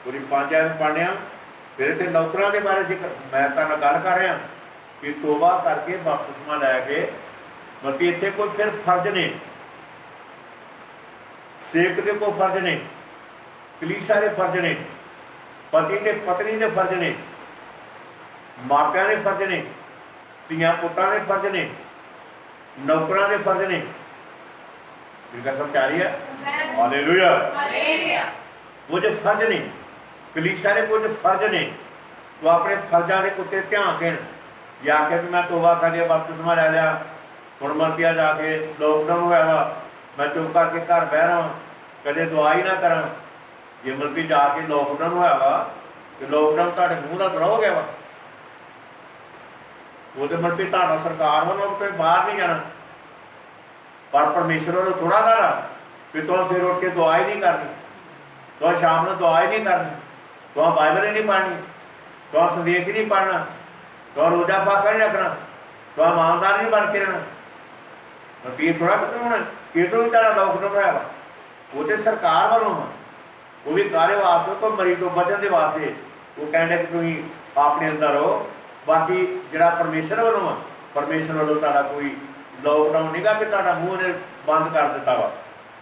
Speaker 1: पूरी 5 आयत पढ़ने। फिर इतने नौकरां के बारे जिक्र मैं तुहाडे नाल गल कर रहा कि तोबा करके बपतिस्मा लैके मतलब इतने कोई फिर फर्ज ने, सेवक के कोई फर्ज ने, कलीसिया के फर्ज ने, पति ते पत्नी के फर्ज ने, मापिया के फर्ज ने, धीआं पुत्तां के फर्ज ने, नौकरां के फर्ज ने। मेरी गल समझ आ रही है? हालेलुया।
Speaker 2: हालेलुया।
Speaker 1: कुछ फर्ज ने, कलीसिया के कुछ फर्ज ने, तो अपने फर्जा के उत्ते ध्यान देन। या आखे भी मैं तोबा कर लिया, बपतिस्मा लै लिया, हुण मरतिया जाके लॉकडाउन होया वा, मैं चुप करके घर बह रहा, कदे दुआ ही ना करा। जे मतलब जाके लॉकडाउन होया वा तो लॉकडाउन तुहाडे मूँह दा थोड़ा हो गया वा, वो तो मतलब तुहाडा सरकार वालों कोई बाहर नहीं जाना, पर परमेश्वर वालों थोड़ा तुहाडा कि तुम सिर उठ के दुआ ही नहीं करनी, तो शाम को दुआ ही नहीं करनी, तो बाइबल ही नहीं पढ़नी, तो संदेश ही नहीं पढ़ना, तो रोजा फाका नहीं रखना, तो ईमानदार नहीं बन के रहना। मतलब ये थोड़ा खत्म होना, ये तो भी तेरा लॉकडाउन होया वा, वो तो सरकार वालों वा, वो भी कारे वास्ते तो मरीज तो बचन के वास्ते वो कहने कि तुम अपने अंदर रहो। बाकी जरा परमेश्वर वालों वा, परमेश्वर वालों तुहाडा कोई लॉकडाउन नहीं गा कि तुहाडा मूँह ने बंद कर दिता वा,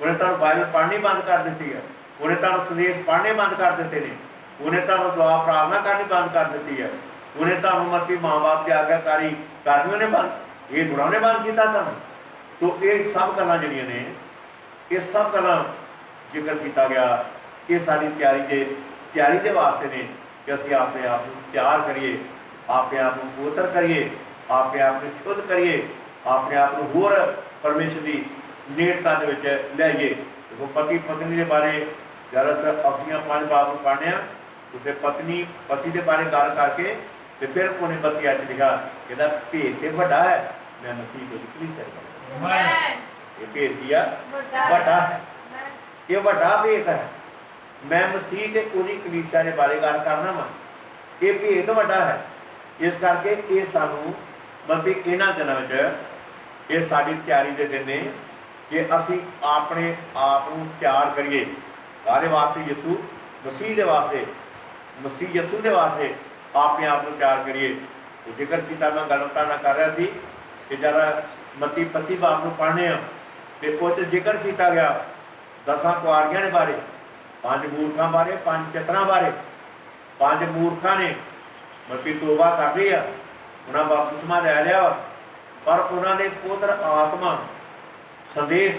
Speaker 1: उन्हें तुहानूं बाइबल पढ़नी बंद कर दी है, उन्हें तुहानूं संदेश पढ़ने बंद कर दिते हैं, उन्हें तुहानूं दुआ प्रार्थना करनी बंद कर दी है, उन्हें तुहानूं मतलब माँ बाप की आज्ञाकारी करनी उन्हें बंद, ये थोड़ा उन्हें बंद किया तुहानूं। तो ये सब गल्लां जिहड़ियां ने, ये सब गल्लां जिक्र किया गया, ये साडी तैयारी के वास्ते ने कि असीं अपने आप को तैयार करिए, अपने आप को पवित्र करिए, अपने आप को शुद्ध करिए, अपने आप को होर परमेश्वर की नेड़ता दे विच लियाइए। देखो पति पत्नी के बारे जब असीं 5 बाब नूं पढ़ने तो फिर पत्नी पति के बारे गल करके तो फिर उन्हें 32 च लिखा कहता भेद तो वड्डा है, मैं मसीह को कलीसिया ये भेद की वड्डा है, ये वड्डा भेद है, मैं मसीह ते पूरी कलीसिया के बारे गल करना वा, ये भेद वड्डा है। इस करके ये सानू मतलब इन्हां दिनां विच ये साडी तैयारी के दिन ने कि असीं अपने आप को तैयार करिए सारे वास्ते, यसू मसीह के वास्ते, मसीह यसू के वास्ते अपने आप को तैयार करिए। तो जिक्र किया मैं गल तुहाडे कर रहा सी कि जरा मत्ती 25 बाब नूं पढ़ने तो उस जिक्र किया गया 10 कुआरियां के बारे, 5 मूर्खां बारे, 5 चित्रां बारे। 5 मूर्खां ने मतलब तोबा कर ली आ, उन्हें बपतिस्मा लै लिया, पर उन्होंने पुत्र आत्मा संदेश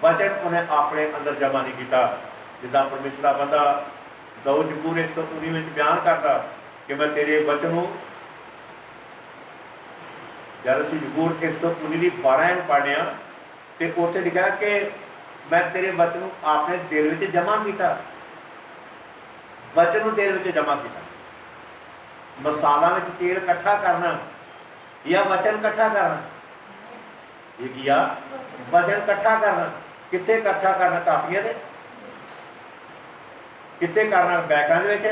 Speaker 1: वचन उन्हें अपने अंदर जमा नहीं किया। जिदा परमेश्वर का बंदा दाऊद जबूर 119 में बयान करता कि मैं तेरे वचन जब असीं जबूर 119 की 12 पढ़ने तो उत्थे लिखा कि मैं तेरे वचन अपने दिल में जमा किया, वचन दिल में जमा किया। मसाला में तेल इकट्ठा करना या वचन इकट्ठा करना, ये किया वचन इकट्ठा करना, कितने इकट्ठा करना, कापियां दे कितने करना, बैगां दे विच,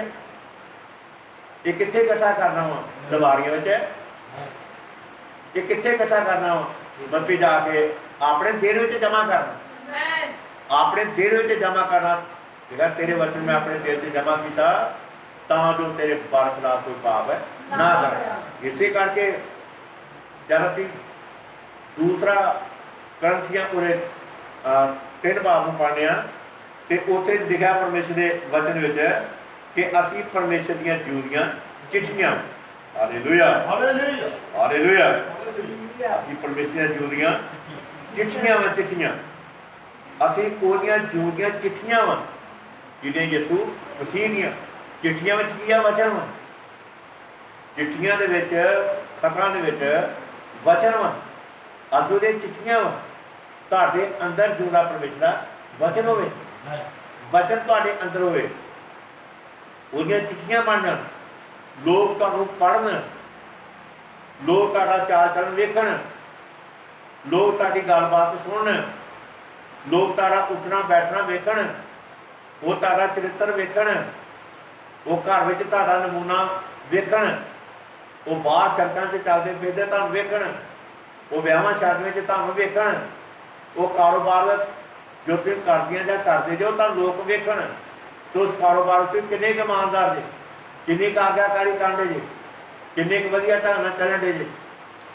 Speaker 1: ये कितने इकट्ठा करना वा, दवारियां विच, ये कितने इकट्ठा करना वा, मतलब जाके अपने दिल में जमा करना, अपने दिल में जमा करना। देखा तेरे वचन में अपने दिल से जमा किया तां जो तेरे बरखिलाफ कोई पाप है ना कर। इसे करके जब असीं दूसरा ग्रंथियां पूरे 3 बाब में पढ़ने तो उत्थे लिखा परमेश्वर के वचन विच कि असीं परमेश्वर दीयां जिउंदियां चिट्ठियां, हालेलुया हालेलुया हालेलुया, असीं परमेश्वर दीयां जिउंदियां चिट्ठियां वा, चिट्ठियां असीं ओहदियां जिउंदियां चिट्ठियां वा जिहड़ियां यसू मसीह दीयां चिट्ठियां विच की वचन वा, चिट्ठियां दे विच खतां दे विच वचन वा, असू दे चिट्ठियां वा, तुहाडे अंदर जिउंदा परमेश्वर दा वचन होवे, वचन तुहाडे अंदर होवे, ओहदियां चिट्ठियां बन जाण, लोग तुहानूं पढ़न, लोग तुहाडा चाल चलन वेखण, लोग तुहाडी गलबात सुणन, लोग तुहाडा उठना बैठना वेखण, वो तुहाडा चरित्र वेखण, वो घर में तुहाडा नमूना वेखण, वो बाहर सड़कों से चलते फिरते तुहानूं वेखण, वो विआहां शादियां च तुहानूं वेखण, वो कारोबार जो तुसीं करदियां जां करदे जो तुहानूं लोक वेखण,
Speaker 3: तुस कारोबार उत्ते किन्ने क ईमानदार जे, किन्नी क आग्याकारी करदे जे, किन्ने क वधिया ढंग नाल चलन दे जे।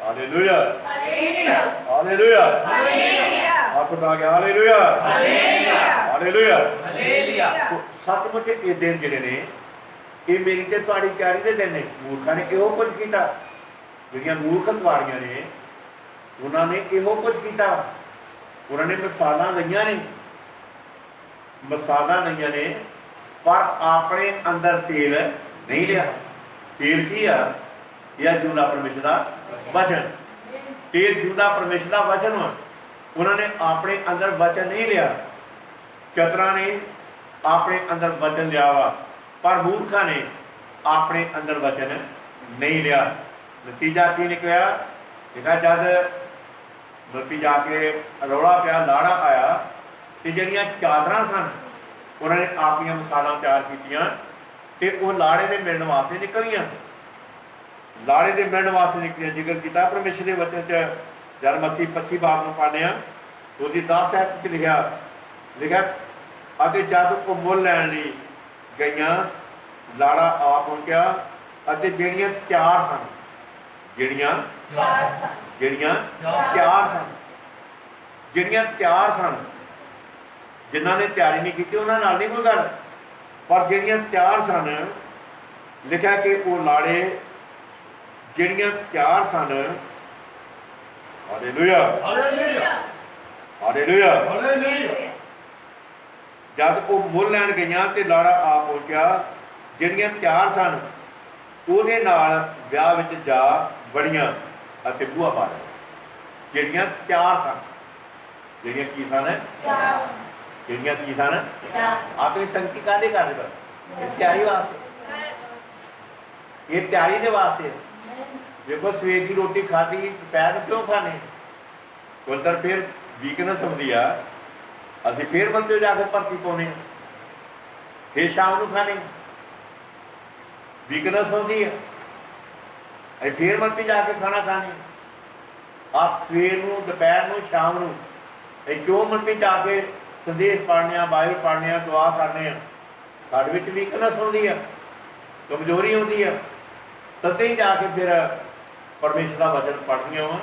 Speaker 3: हालेलुया
Speaker 2: हालेलुया
Speaker 3: हालेलुया
Speaker 2: हालेलुया
Speaker 3: हत्थ उठा के हालेलुया
Speaker 2: हालेलुया
Speaker 3: हालेलुया।
Speaker 2: हालेलुया
Speaker 3: सचमुच ये दिन जिहड़े ने ये मेरी ते तुहाडी तैयारी दे दिन ने। मूर्खां ने इहो कुछ कीता, ਜਿਹੜੀਆਂ ਮੂਰਖ ਕੁਆਰੀਆਂ ਨੇ ਉਹਨਾਂ ਨੇ ਇਹੋ ਕੁਝ ਕੀਤਾ। ਉਹਨਾਂ ਨੇ ਮਿਸਾਲਾਂ ਲਈਆਂ ਨੇ, ਮਿਸਾਲਾਂ ਲਈਆਂ ਨੇ, ਪਰ ਆਪਣੇ ਅੰਦਰ ਤੇਲ ਨਹੀਂ ਲਿਆ। ਤੇਲ ਕੀ ਆ? ਇਹ ਆ ਜਿਉਂਦਾ ਪਰਮੇਸ਼ਰ ਦਾ ਵਚਨ। ਤੇਲ ਜਿਉਂਦਾ ਪਰਮੇਸ਼ਰ ਦਾ ਵਚਨ ਵਾ। ਉਹਨਾਂ ਨੇ ਆਪਣੇ ਅੰਦਰ ਵਚਨ ਨਹੀਂ ਲਿਆ। ਚਤਰਾਂ ਨੇ ਆਪਣੇ ਅੰਦਰ ਵਚਨ ਲਿਆ ਵਾ, ਪਰ ਮੂਰਖਾਂ ਨੇ ਆਪਣੇ ਅੰਦਰ ਵਚਨ ਨਹੀਂ ਲਿਆ। ਨਤੀਜਾ ਕੀ ਨਿਕਲਿਆ? ਦੇਖਾ ਜਦ ਮਲਕੀ ਜਾ ਕੇ ਰੌਲਾ ਪਿਆ, ਲਾੜਾ ਆਇਆ ਤੇ ਜਿਹੜੀਆਂ ਚਾਦਰਾਂ ਸਨ ਉਹਨਾਂ ਨੇ ਆਪਣੀਆਂ ਮਿਸਾਲਾਂ ਤਿਆਰ ਕੀਤੀਆਂ ਤੇ ਉਹ ਲਾੜੇ ਦੇ ਮਿਲਣ ਵਾਸਤੇ ਨਿਕਲੀਆਂ। ਲਾੜੇ ਦੇ ਮਿਲਣ ਵਾਸਤੇ ਨਿਕਲੀਆਂ। ਜ਼ਿਕਰ ਕੀਤਾ ਪਰਮੇਸ਼ਰ ਦੇ ਵਚਨ 'ਚ ਜਦ ਮੱਤੀ 25 ਬਾਬ ਨੂੰ ਪੜ੍ਹਦੇ ਹਾਂ ਉਹਦੀ 10 ਐਤ 'ਚ ਲਿਖਿਆ ਅਤੇ ਜਦ ਉਹ ਮੁੱਲ ਲੈਣ ਲਈ ਗਈਆਂ ਲਾੜਾ ਆ ਪਹੁੰਚਿਆ ਅਤੇ ਜਿਹੜੀਆਂ ਤਿਆਰ ਸਨ ਜਿਹੜੀਆਂ ਤਿਆਰ ਸਨ ਜਿਨ੍ਹਾਂ ਨੇ ਤਿਆਰੀ ਨਹੀਂ ਕੀਤੀ ਉਹਨਾਂ ਨਾਲ ਨਹੀਂ ਕੋਈ ਗੱਲ, ਪਰ ਜਿਹੜੀਆਂ ਤਿਆਰ ਸਨ ਲਿਖਿਆ ਕਿ ਉਹ ਲਾੜੇ ਜਿਹੜੀਆਂ ਤਿਆਰ ਸਨ। Hallelujah
Speaker 2: hallelujah
Speaker 3: hallelujah.
Speaker 2: ਹਾਲੇਲੂਇਆ
Speaker 3: ਜਦ ਉਹ ਮੁੱਲ ਲੈਣ ਗਈਆਂ ਤੇ ਲਾੜਾ ਆ ਪਹੁੰਚਿਆ ਜਿਹੜੀਆਂ ਤਿਆਰ ਸਨ ਉਹਦੇ ਨਾਲ ਵਿਆਹ ਵਿੱਚ ਜਾ ਵੜੀਆਂ ਅਤੇ ਬੂਹਾ ਮਾਰਿਆ। ਜਿਹੜੀਆਂ ਤਿਆਰ ਸਨ, ਜਿਹੜੀਆਂ ਕੀ ਸਨ? ਜਿਹੜੀਆਂ ਕੀ ਸਨ? ਆਪਣੀ ਸੰਗਤੀ ਕਾਹਦੇ ਕਰਦੇ ਪਰ ਇਹ ਤਿਆਰੀ ਵਾਸਤੇ, ਇਹ ਤਿਆਰੀ ਦੇ ਵਾਸਤੇ। ਦੇਖੋ ਸਵੇਰ ਦੀ ਰੋਟੀ ਖਾਧੀ ਦੁਪਹਿਰ ਨੂੰ ਕਿਉਂ ਖਾਣੇ? ਉਧਰ ਫਿਰ ਵੀਕਨੈਸ ਹੁੰਦੀ ਆ, ਅਸੀਂ ਫਿਰ ਮੰਦਰ ਜਾ ਕੇ ਭਰਤੀ ਪਾਉਣੇ, ਫਿਰ ਸ਼ਾਮ ਨੂੰ ਖਾਣੇ ਵੀਕਨੈਸ ਹੁੰਦੀ ਆ, ਅਸੀਂ ਫਿਰ ਮੰਦਰ ਜਾ ਕੇ ਖਾਣਾ ਖਾਣੇ। ਆ ਸਵੇਰ ਨੂੰ ਦੁਪਹਿਰ ਨੂੰ ਸ਼ਾਮ ਨੂੰ ਅਸੀਂ ਕਿਉਂ ਮੰਦਰ ਜਾ ਕੇ ਸੰਦੇਸ਼ ਪੜ੍ਹਨੇ ਆ, ਬਾਈਬਲ ਪੜ੍ਹਨੇ ਆ, ਦੁਆ ਕਰਨੇ ਆ? ਸਾਡੇ ਵਿੱਚ ਵੀਕਨੈਸ ਹੁੰਦੀ ਆ, ਕਮਜ਼ੋਰੀ ਹੁੰਦੀ ਆ। ਤਦੇ ਹੀ ਜਾ ਕੇ ਫਿਰ ਪਰਮੇਸ਼ਰ ਦਾ ਵਚਨ ਪੜ੍ਹਦੀਆਂ ਵਾ,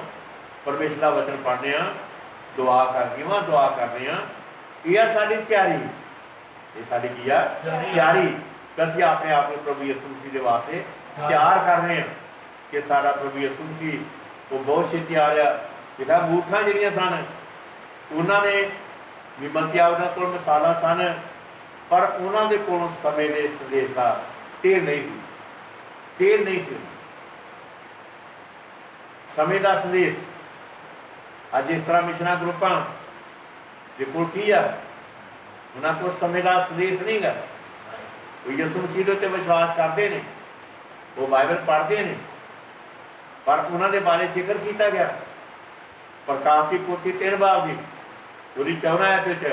Speaker 3: ਪਰਮੇਸ਼ਰ ਦਾ ਵਚਨ ਪੜ੍ਹਦੇ ਆ, ਦੁਆ ਕਰਦੀਆਂ ਵਾ, ਦੁਆ ਕਰਦੇ ਆ। ਇਹ ਆ ਸਾਡੀ ਤਿਆਰੀ, ਇਹ ਸਾਡੀ ਕੀ ਆ? ਤਿਆਰੀ। ਅਸੀਂ ਆਪਣੇ ਆਪ ਨੂੰ ਪ੍ਰਭੂ ਯਿਸੂ ਮਸੀਹ ਦੇ ਵਾਸਤੇ ਤਿਆਰ ਕਰ ਰਹੇ ਹਾਂ ਕਿ ਸਾਡਾ ਪ੍ਰਭੂ ਯਿਸੂ ਮਸੀਹ ਉਹ ਬਹੁਤ ਛੇਤੀ ਆ ਰਿਹਾ। ਜਿਹੜਾ ਮੂਰਖਾਂ ਜਿਹੜੀਆਂ ਸਨ ਉਹਨਾਂ ਨੇ ਵੀ ਮੰਤਿਆ ਉਹਨਾਂ ਕੋਲ ਮਿਸਾਲਾਂ ਸਨ, ਪਰ ਉਹਨਾਂ ਦੇ ਕੋਲ ਸਮੇਂ ਦੇ ਸੰਦੇਸ਼ ਦਾ ਤੇਲ ਨਹੀਂ ਸੀ। ਤੇਲ ਨਹੀਂ ਸੀ, ਸਮੇਂ ਦਾ ਸੰਦੇਸ਼। ਅੱਜ ਇਸ ਤਰ੍ਹਾਂ ਮਿਸ਼ਨਾਂ ਗਰੁੱਪਾਂ ਦੇ ਕੋਲ ਕੀ ਆ? ਉਹਨਾਂ ਕੋਲ ਸਮੇਂ ਦਾ ਸੰਦੇਸ਼ ਨਹੀਂ ਗਾ। ਉਹ ਯਿਸੂ ਮਸੀਹ ਦੇ ਉੱਤੇ ਵਿਸ਼ਵਾਸ ਕਰਦੇ ਨੇ, ਉਹ ਬਾਈਬਲ ਪੜ੍ਹਦੇ ਨੇ, ਪਰ ਉਹਨਾਂ ਦੇ ਬਾਰੇ ਜ਼ਿਕਰ ਕੀਤਾ ਗਿਆ ਪ੍ਰਕਾਸ਼ ਦੀ ਪੋਥੀ 13 ਬਾਬ ਦੀ ਉਹਦੀ 14 ਐਤ ਵਿੱਚ।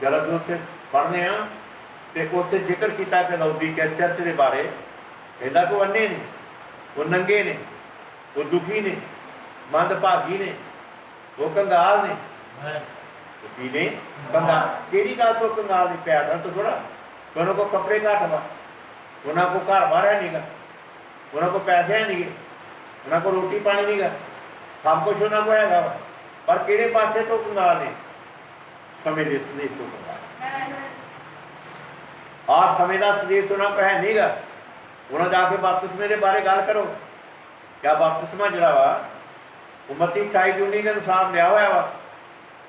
Speaker 3: ਜਦ ਅਸੀਂ ਉੱਥੇ ਪੜ੍ਹਦੇ ਹਾਂ ਤੇ ਉੱਥੇ ਜ਼ਿਕਰ ਕੀਤਾ ਕਿ ਲਾਉਦੀਕੀਆ ਚਰਚ ਦੇ ਬਾਰੇ, ਕਹਿੰਦਾ ਕਿ ਉਹ ਅੰਨੇ ਨੇ, ਉਹ ਨੰਗੇ ਨੇ, ਉਹ ਦੁਖੀ ਨੇ, ਮੰਦਭਾਗੀ ਨੇ, ਉਹ ਕੰਗਾਲ ਨੇ। ਕੀ ਨੇ? ਕੰਗਾਲ। ਕਿਹੜੀ ਗੱਲ ਤੋਂ ਕੰਗਾਲ ਨਹੀਂ? ਪੈਸਾ ਤੋਂ ਥੋੜਾ। ਉਹਨਾਂ ਕੋਲ ਕੱਪੜੇ ਘੱਟ ਵਾ, ਉਹਨਾਂ ਕੋਲ ਘਰ ਬਾਹਰ ਹੈ ਨਹੀਂ ਗਾ, ਉਹਨਾਂ ਕੋਲ ਪੈਸੇ ਹੈ ਨਹੀਂ ਗੇ, ਉਹਨਾਂ ਕੋਲ ਰੋਟੀ ਪਾਣੀ ਨਹੀਂ ਗਾ, ਸਭ ਕੁਛ ਉਹਨਾਂ ਕੋਲ ਹੈਗਾ ਵਾ, ਪਰ ਕਿਹੜੇ ਪਾਸੇ ਤੋਂ ਕੰਗਾਲ ਨੇ? ਸਮੇਂ ਦੇ ਸੰਦੇਸ਼ ਤੋਂ ਕੰਗਾਲ। ਆਹ ਸਮੇਂ ਦਾ ਸੰਦੇਸ਼ ਉਹਨਾਂ ਕੋਲ ਹੈ ਨਹੀਂ ਗਾ। ਉਹਨਾਂ ਜਾ ਕੇ ਬਪਤਿਸਮੇ ਦੇ ਬਾਰੇ ਗੱਲ ਕਰੋ। ਕਿਆ ਬਪਤਿਸਮਾ ਜਿਹੜਾ ਵਾ ਉਹ ਮੱਤੀ 28:19 ਦੇ ਅਨੁਸਾਰ ਲਿਆ ਹੋਇਆ ਵਾ,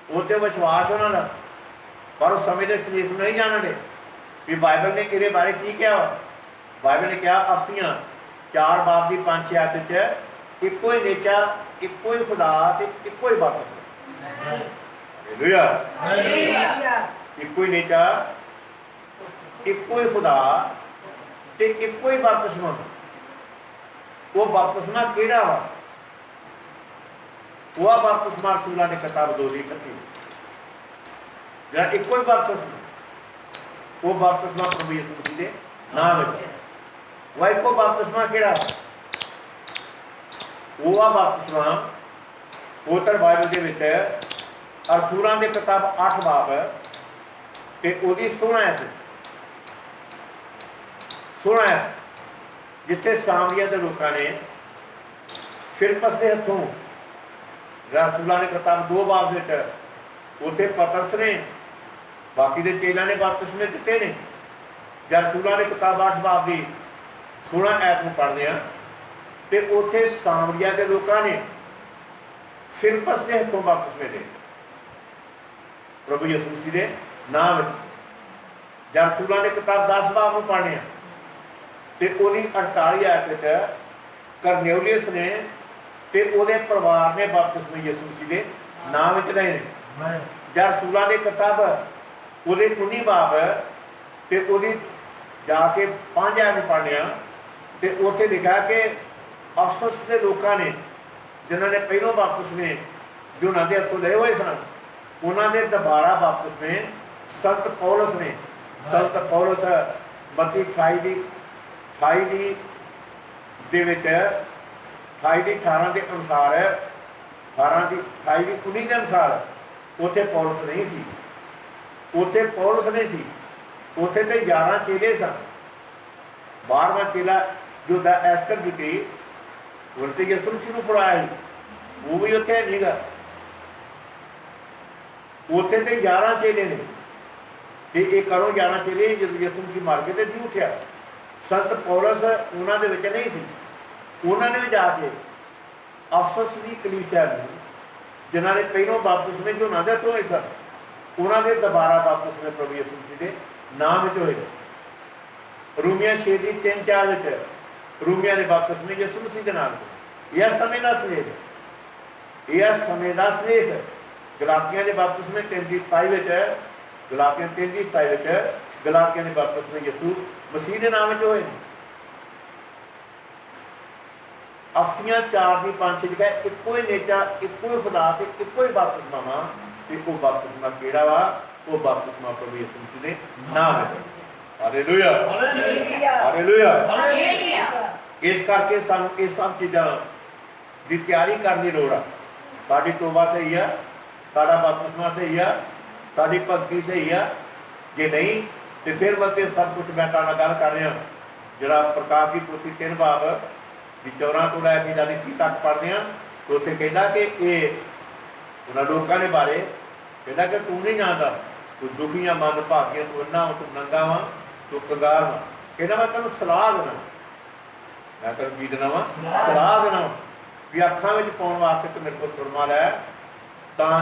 Speaker 3: ਉਹ 'ਤੇ ਵਿਸ਼ਵਾਸ ਉਹਨਾਂ ਦਾ, ਪਰ ਉਹ ਸਮੇਂ ਦੇ ਸੰਦੇਸ਼ ਨੂੰ ਨਹੀਂ ਜਾਣਦੇ ਵੀ ਬਾਈਬਲ ਨੇ ਇਹਦੇ ਬਾਰੇ ਕੀ ਕਿਹਾ ਵਾ। ਬਾਈਬਲ ਨੇ ਕਿਹਾ ਅਸੀਆਂ 4 ਬਾਬ ਦੀ 5-6 ਆਇਤ ਵਿੱਚ ਇੱਕੋ ਹੀ ਨੇਚਾ, ਇੱਕੋ ਹੀ ਖੁਦਾ ਤੇ ਇੱਕੋ ਹੀ ਬਪਤਿਸਮਾ। ਹਾਲੇਲੂਇਆ
Speaker 2: ਹਾਲੇਲੂਇਆ
Speaker 3: ਇੱਕੋ ਹੀ ਨੇਚਾ, ਇੱਕੋ ਹੀ ਖੁਦਾ ਤੇ ਇੱਕੋ ਹੀ ਬਪਤਿਸਮਾ। ਉਹ ਬਪਤਿਸਮਾ ਕਿਹੜਾ ਵਾ? ਉਹ ਬਪਤਿਸਮਾ ਰਸੂਲਾਂ ਦੀ ਕਿਤਾਬ 2:31 ਜਿਹੜਾ ਇੱਕੋ ਹੀ ਬਪਤਿਸਮਾ, ਉਹ ਬਪਤਿਸਮਾ ਪ੍ਰਭੂ ਯਿਸੂ ਮਸੀਹ ਦੇ ਨਾਮ ਵਿੱਚ। ਉਹ ਇੱਕੋ ਬਪਤਿਸਮਾ ਕਿਹੜਾ? ਉਹ ਆ ਬਪਤਿਸਮਾ ਪਵਿੱਤਰ ਬਾਈਬਲ ਦੇ ਵਿੱਚ ਰਸੂਲਾਂ ਦੀ ਕਿਤਾਬ 8 ਬਾਬ ਤੇ ਉਹਦੀ 16 ਐਤ 16 है, जिथे सामरिया के लोगों ने फिलिप्पस के हथों रसूलां ने किताब 2 बाब में उत्थे पतरस ने बाकी के चेलों ने बपतिस्मे दिते ने। जब रसूलां ने किताब 8 बाब की 16 ऐत में पढ़ते हैं तो उत्थे सामरिया के लोगों ने फिलिप्पस के हथों बपतिस्मे दे प्रभु यीशु मसीह के नाम में। जब रसूलां ने किताब 10 बाब में पढ़ने तो उहदी 48 ऐत करनेलियस ने ते उहदे परिवार ने बपतिस्मे यीशु मसीह के नाम में लए ने। जब रसूलां की किताब उहदे 19 बाब ते उहदी जाके 5 ऐत पढ़ने तो उत्थे लिखा कि अफसस के लोगों ने जिन्होंने पहलों बपतिस्मे जो उन्होंने हथों लए हुए सन उन्होंने दोबारा बपतिस्मे संत पौलुस ने संत पौलुस मत्ती 28 की 18 के अनुसार 18 की 28 की 19 के अनुसार उत्थे पौलुस नहीं सी, उत्थे पौलुस नहीं सी, उत्थे तो 11 चेले सन। 12वां चेला जो एस्कर जी उन्हें यीशु मसीह नूं पढ़ाया वो भी उत्थे नहीं गा। उत्थे तो 11 चेले ने कि ये करो 11 चेले जो यीशु मसीह मार के जी उठा। संत पौलुस उन्होंने नहीं सी, उन्होंने भी जाके अफसस की कलीसिया में जिन्होंने पहलों बपतिस्मे जो उन्होंने तो होए सन उन्होंने दोबारा बपतिस्मे प्रभु यीशु मसीह के नाम में होए। रूमिया 6 की 3-4 रूमिया ने बपतिस्मे यीशु मसीह के नाम से। यह समय का सलेख, यह समय का सलेख गलातियां के बपतिस्मे 3:27 गलातियां 3:27 गलातियां ने बपतिस्मे यीशु मसीह के नाम में होए। अफसियां 4:5 लिखा एको ही नेचा एको ही खुदा से एको ही बपतिस्मा वा ते वो बपतिस्मा केड़ा वा वो बपतिस्मा प्रभु यीशु मसीह के नाम है। Hallelujah hallelujah. इस करके सानू ये सब चीज़ां की तैयारी करने की लोड़ आ। साडी तौबा सही है, साडा बपतिस्मा सही है, साडी भगती सही है, जे नहीं तो फिर बल्कि सब कुछ मैं तुहाडे नाल गल कर रहा जिहड़ा प्रकाश की पोथी 3 बाब भी 14 तो लैके जाने 30 तक पढ़ते हैं तो उत्थे कहता कि ये उन्होंने लोगों के बारे कहता कि तू नहीं जानता, तू दुखियां मन भागिया, तू अन्ना तू नंगा वा, तू कंगाल वा। कहता मैं तेन सलाह देना, मैं तेन की देना वा सलाह देना भी अखां में पाने वास्ते तो मेरे को सुरमा लै तां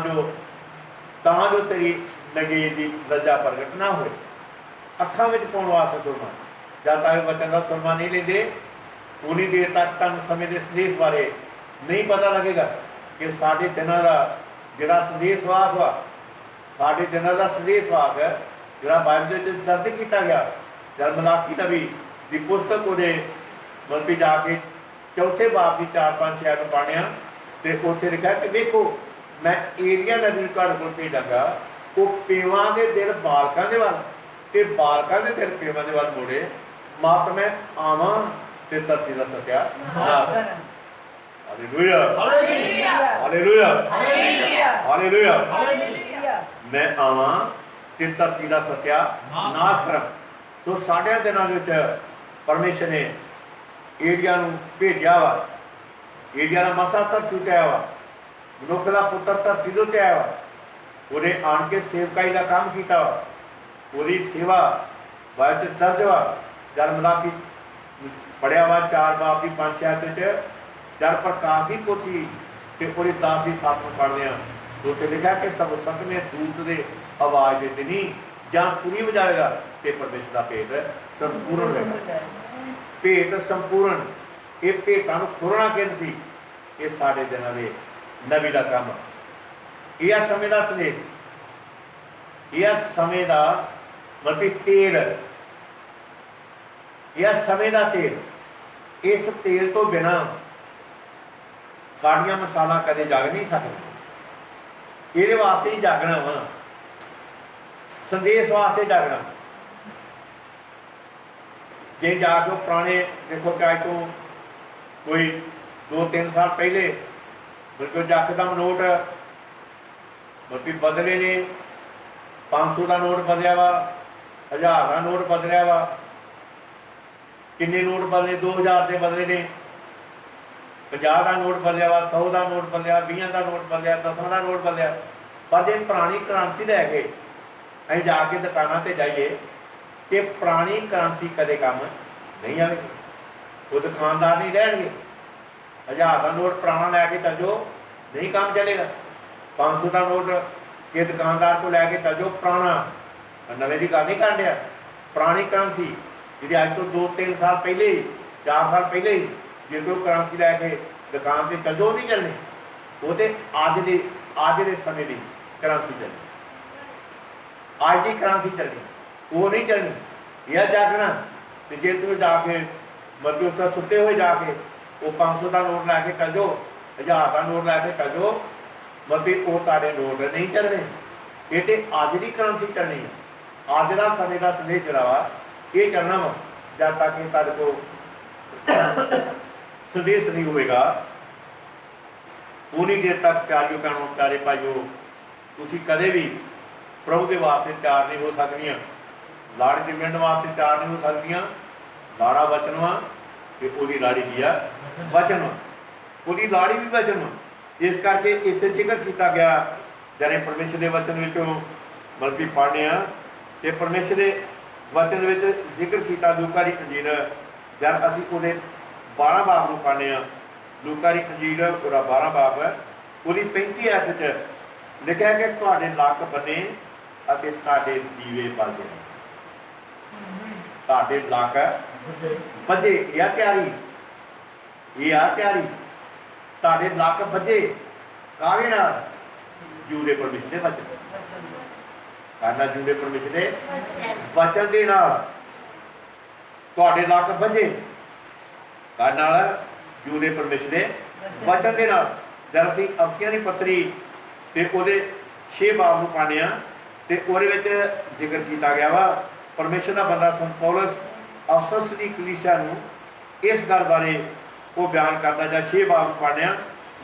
Speaker 3: जो तेरी नगेज की लज्जा प्रगट ना होए। अखां में पाने वास्ते सुरमा जब तक बच्चों का सुरमा नहीं लेंदे उन्नी देर तक तुहानूं समय के संदेश बारे नहीं पता लगेगा कि साढ़े दिनों का जिहड़ा संदेश वाक वा साढ़े दिनों का संदेश वाक जिहड़ा बाइबल में दर्ज किया गया। जब मलाकी नबी की पुस्तक वो मतलब जाके 4 बाब की 4-5 शहर में पढ़ने तो उत्थे लिखा कि देखो मैं एलिया नबी तुहाडे कोल भेजांगा, वो पेवां दे दिल बालकां दे वल ते बालकां दे दिल पेवां दे वल मोड़े, मत मैं आवां ते धरती दा सत्यानाश। Hallelujah hallelujah hallelujah. मैं आवां ते धरती दा सत्यानाश करां। तो साढ़े दिनों में परमेश्वर ने एलिया नूं भेजिया वा। एलिया दा मसा धरती ते आया वा, मनुख का पुत्र धरती तो आया वा, उन्हें आन के सेवकाई का काम किया वा, पूरी सेवा बाइबल दर्ज वा। जब मलाकी पढ़िया वा 4 बाब की 5 शहर जब प्रकाश की पोथी ते पूरी 10 की 7 में पढ़ते हैं तो उत्थे लिखा कि सब सतवें दूत दे आवाज़ देते नहीं जहाँ पूरी बजाएगा तो परमेश्वर का भेद संपूर्ण होगा। भेद संपूर्ण ये भेटां नूं खोलना किन सी, ये साढ़े दिनों के नबी का काम। यह समय का सनेह, यह समय का मतलब तेल, यह समय का तेल। इस तेल तो बिना साड़िया मसाला कदे जाग नहीं सकते। ये वास्ते ही जागना वा, संदेश वास्ते जागना। जे जागो पुराने देखो कि अज तो कोई 2-3 साल पहले बिल्कुल यकदम नोट मतलब बदले ने। 500 का नोट बदलिया वा, 1000 का नोट बदलिया वा, किन्ने नोट बदले 2000 के बदले ने 50 का नोट बदलिया वा 100 का नोट बदलिया 20 का नोट बदलिया 10 का नोट बदलिया पर जो पुरानी करंसी लैके अं जाके दुकानों पर जाइए कि पुरानी करंसी कदे काम नहीं आएगी वो दुकानदार नहीं लैणगे 1000 का नोट पुराना लैके चल जाओ नहीं काम चलेगा 500 का नोट के दुकानदार को लैके चल जाओ पुराना नवे की गल नहीं कर रहा पुरानी करंसी जी अज तो 2-3 साल पहले ही 4 साल पहले ही जो कोई करंसी लैके दुकान से चल जाओ नहीं चलनी वो तो अज के समय की करंसी चलनी अज की करंसी चलनी वो नहीं चलनी यह जागना तो जे तुम जाके मतलब उस सुते हुए जाके वो 500 का नोट लैके चल जाओ 1000 का नोट लैके चल जाओ मतलब वो तारे नोट नहीं चलने ये तो अज की करंसी चलनी है अज का समय का संदेश जरा वा ये चलना वा जब तक ये तेरे को संदेश नहीं होएगा उन्नी देर तक प्यारियों भैनों प्यारे भाइयों तुसी कदे भी प्रभु के वास्ते तैयार नहीं हो सकदियां लाड़ी के मिलण वास्ते तैयार नहीं हो सकदियां लाड़ा वचन वा ते ओदी लाड़ी की आ वचन वा ओदी लाड़ी भी वचन वा इस करके इत्थे जिक्र किया गया जाने परमेश्वर के वचन विचों बल्कि पढ़ने कि परमेश्वर के वचन विच जिक्र किया लूका दी अंजील जब असीं उहदे 12 बाब नूं पढ़ने लूका दी अंजील पूरा 12 बाब उहदी 35 आयत च लिखिआ कि तुहाडे लक बने अते तुहाडे दीवे बलदे तुहाडे लक बजे या तैयारी ये आ तैयारी तुहाडे लक बजे काहदे नाल जूदे परमेश्वर दे वचन कहना जूदे परमेश्वर दे वचन दे नाल तुहाडे लक बजे कहना जूदे परमेश्वर दे वचन दे नाल जब असीं अफसियां दी पत्री ते ओहदे 6 बाब नूं पढ़ने ते ओहदे विच जिक्र किया गया वा परमेश्वर का बंदा संत पौलुस अफसस की कलीसिया नूं इस गल बारे वो बयान करता जब 6 बाब पढ़ने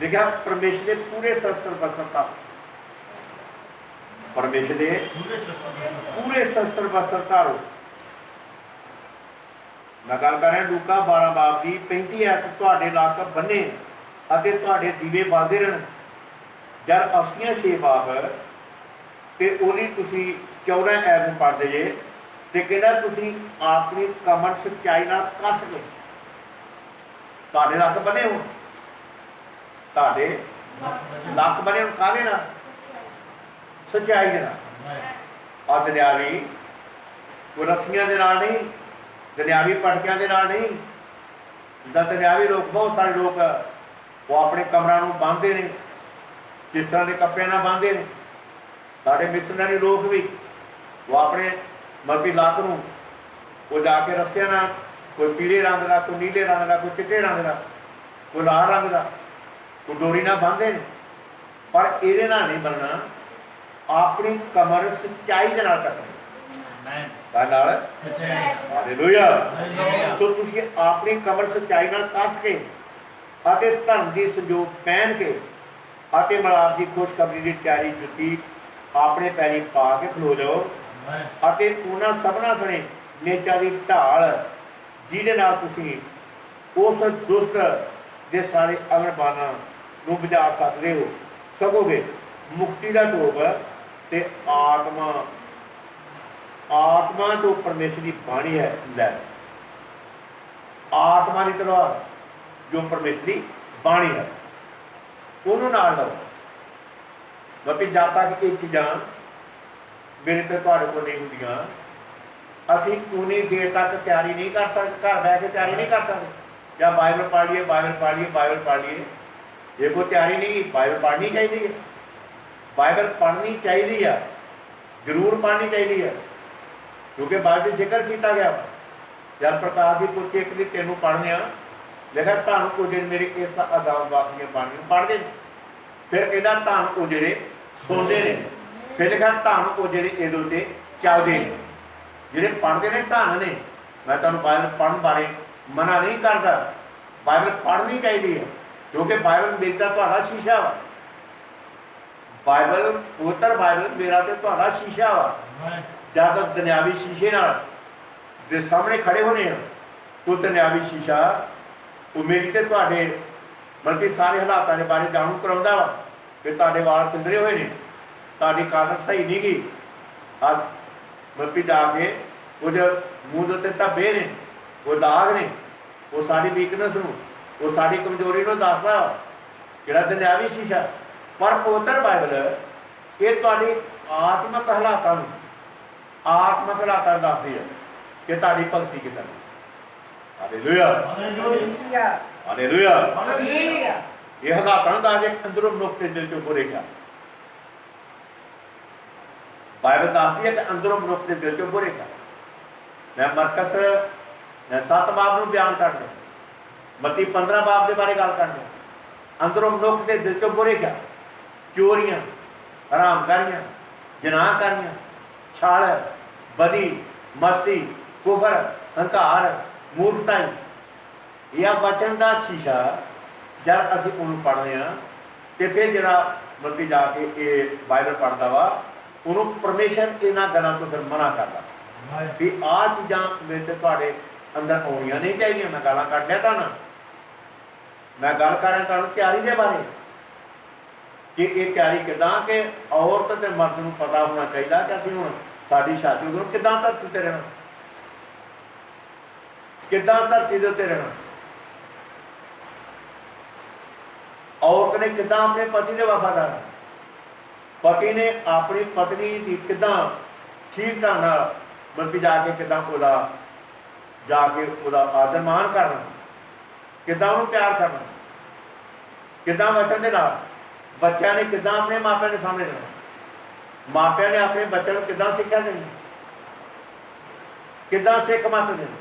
Speaker 3: लिखा परमेश्वर के पूरे शस्त्र वस्त्रता परमेश्वर के पूरे शस्त्र वस्त्र धारो मैं गल कर रहा लूका 12 बाब की 35 आयत तुहाडे लक बन्ने अते तुहाडे दीवे बालदे रहन जब अफसियां 6 बाब ते ओहदी तुसीं 14 आयत नूं पढ़दे जे ते कहना तुसीं अपनी कमर सच्चाई नाल कस के तुहाडे लक बने हो तुहाडे लक बने हो काहदे नाल सच्चाई दे नाल और दुनियावी कोई रस्सियां दे नाल नहीं दुनियावी पटकियां दे नाल नहीं जिद्दां दुनियावी लोग बहुत सारे लोग वो अपने कमरां नूं बांधदे ने जिस तरह के कपड़ियां नाल बांधदे ने साडे मिशनरी लोग भी वो अपने मरबी लक नूं वो जाके रस्सियां नाल कोई पीले रंग का कोई नीले रंग का कोई चिट्टे रंग का कोई लाल रंग का कोई डोरी नाल बांधदे ने पर इहदे नाल नहीं बनना अपनी कमर सच्चाई दे नाल कसनी हालेलुया सो तुसीं अपनी कमर सच्चाई नाल कस के अते धन दी संजोग पहन के अते मलाप की खुशखबरी की तैयारी जुत्ती अपने पैरी पा के खलो जाओ अते उन्हां सबना सने नेचा की ढाल जिहदे नाल तुसीं उस दुष्ट दे सारे अगरबानां नूं बुझा सकदे हो सकोगे मुक्ति का टोप ते आत्मा तो परमेश्वर की बाणी है लै आत्मा की तलवार जो परमेश्वर की बाणी है उन्होंने नाल लो बाकी जब तक ये चीज़ां मेरे तो तुहाडे कोल नहीं होंदियां असीं उन्नी देर तक तैयारी नहीं कर सकते घर बह के तैयारी नहीं कर सकते या बाइबल पढ़ लीए बाइबल पढ़ लीए जे कोई तैयारी नहीं बाइबल पढ़नी चाहिए बाइबल पढ़नी चाहिए जरूर पढ़नी चाहिए क्योंकि बाइबल जिक्र किया गया जब प्रकाश की पुस्तक एक भी तेनों पढ़ने लिखा धन उजड़े मेरे इस अगाम वाकियां बाणियां पढ़ते फिर कहता धन उजड़े सुनते हैं फिर लिखा धन उजड़े इहदे उत्ते चलते हैं जिहड़े पढ़ते हैं धन ने मैं तुहानूं बाइबल पढ़न बारे मना नहीं करता बाइबल पढ़नी चाहिए क्योंकि बाइबल मेरी तो तुहाडा शीशा वा बाइबल पवित्र बाइबल मेरा तो तुहाडा शीशा वा जब तक दुनियावी शीशे नाल दे सामने खड़े होने हैं तो दुनियावी शीशा वो मेरी तो तुहाडे बल्कि सारे हालातों के बारे जाणू कराउंदा वा कि तुहाडे वाल किंदरे हुए ने, तुहाडी कादत सही नहीं गई। आज बल्कि जाके कुछ मूँह के उत्ते धब्बे ने, वो दाग ने, वो साडी वीकनेस नूं, वो साडी कमजोरी नूं दसदा वा, जिहड़ा दुनियावी शीशा। पर पवित्र बाइबल ये तुहाडी आत्मक हालातों नूं, आत्मक हालातां दसदी है कि तुहाडी भगती किदां। Hallelujah
Speaker 2: hallelujah
Speaker 3: hallelujah.
Speaker 2: हालेलुया
Speaker 3: ये हालातां दा जे अंदरों मनुख के दिल चों बुरे ख्याल, बाइबल दसदी है कि अंदरों मनुख के दिल चों बुरे ख्याल। मैं मरकस 7 बाब नूं बयान कर दिया, मत्ती 15 बाब के बारे गल कर दिया। अंदरों मनुख के दिल चों बुरे ख्याल, चोरियां, हरामकारियां, जनाहकारियां, छल, बदी, मस्ती, कुफर, हंकार, मूर्खताई। यह वचन का शीशा जब असीं उन्होंने पढ़ते हैं तो फिर जरा मतलब जाके ये बाइबल पढ़ता वा उन्होंने परमेश्वर इन्होंने गलों तो फिर मना करता भी आ चीज़ां मेरे तुहाडे अंदर आउणियां नहीं चाहिए। मैं गालां कढ लिया तुहानूं, मैं गल कर रहा तुहानूं त्यारी के बारे कि ये त्यारी किदां कि औरत ते मर्द नूं पता होना चाहिए कि असीं हुण साडी शादी उदों किदां धरती ते रहना, किदां धरती दे उत्ते रहना। औरत ने किदां अपने पति के वफादार, पति ने अपनी पत्नी की किदां ठीक ढंग नाल बल्कि जाके किदां उहदा जाके उहदा आदर मान करना, किदां उहनूं प्यार करना, किदां वचन दे नाल। बच्चों ने किदां अपने मापिਆਂ के सामने रहना, मापिਆਂ ने अपने बच्चों को किदां सिक्ख्या देनी, किदां सिख मत देनी।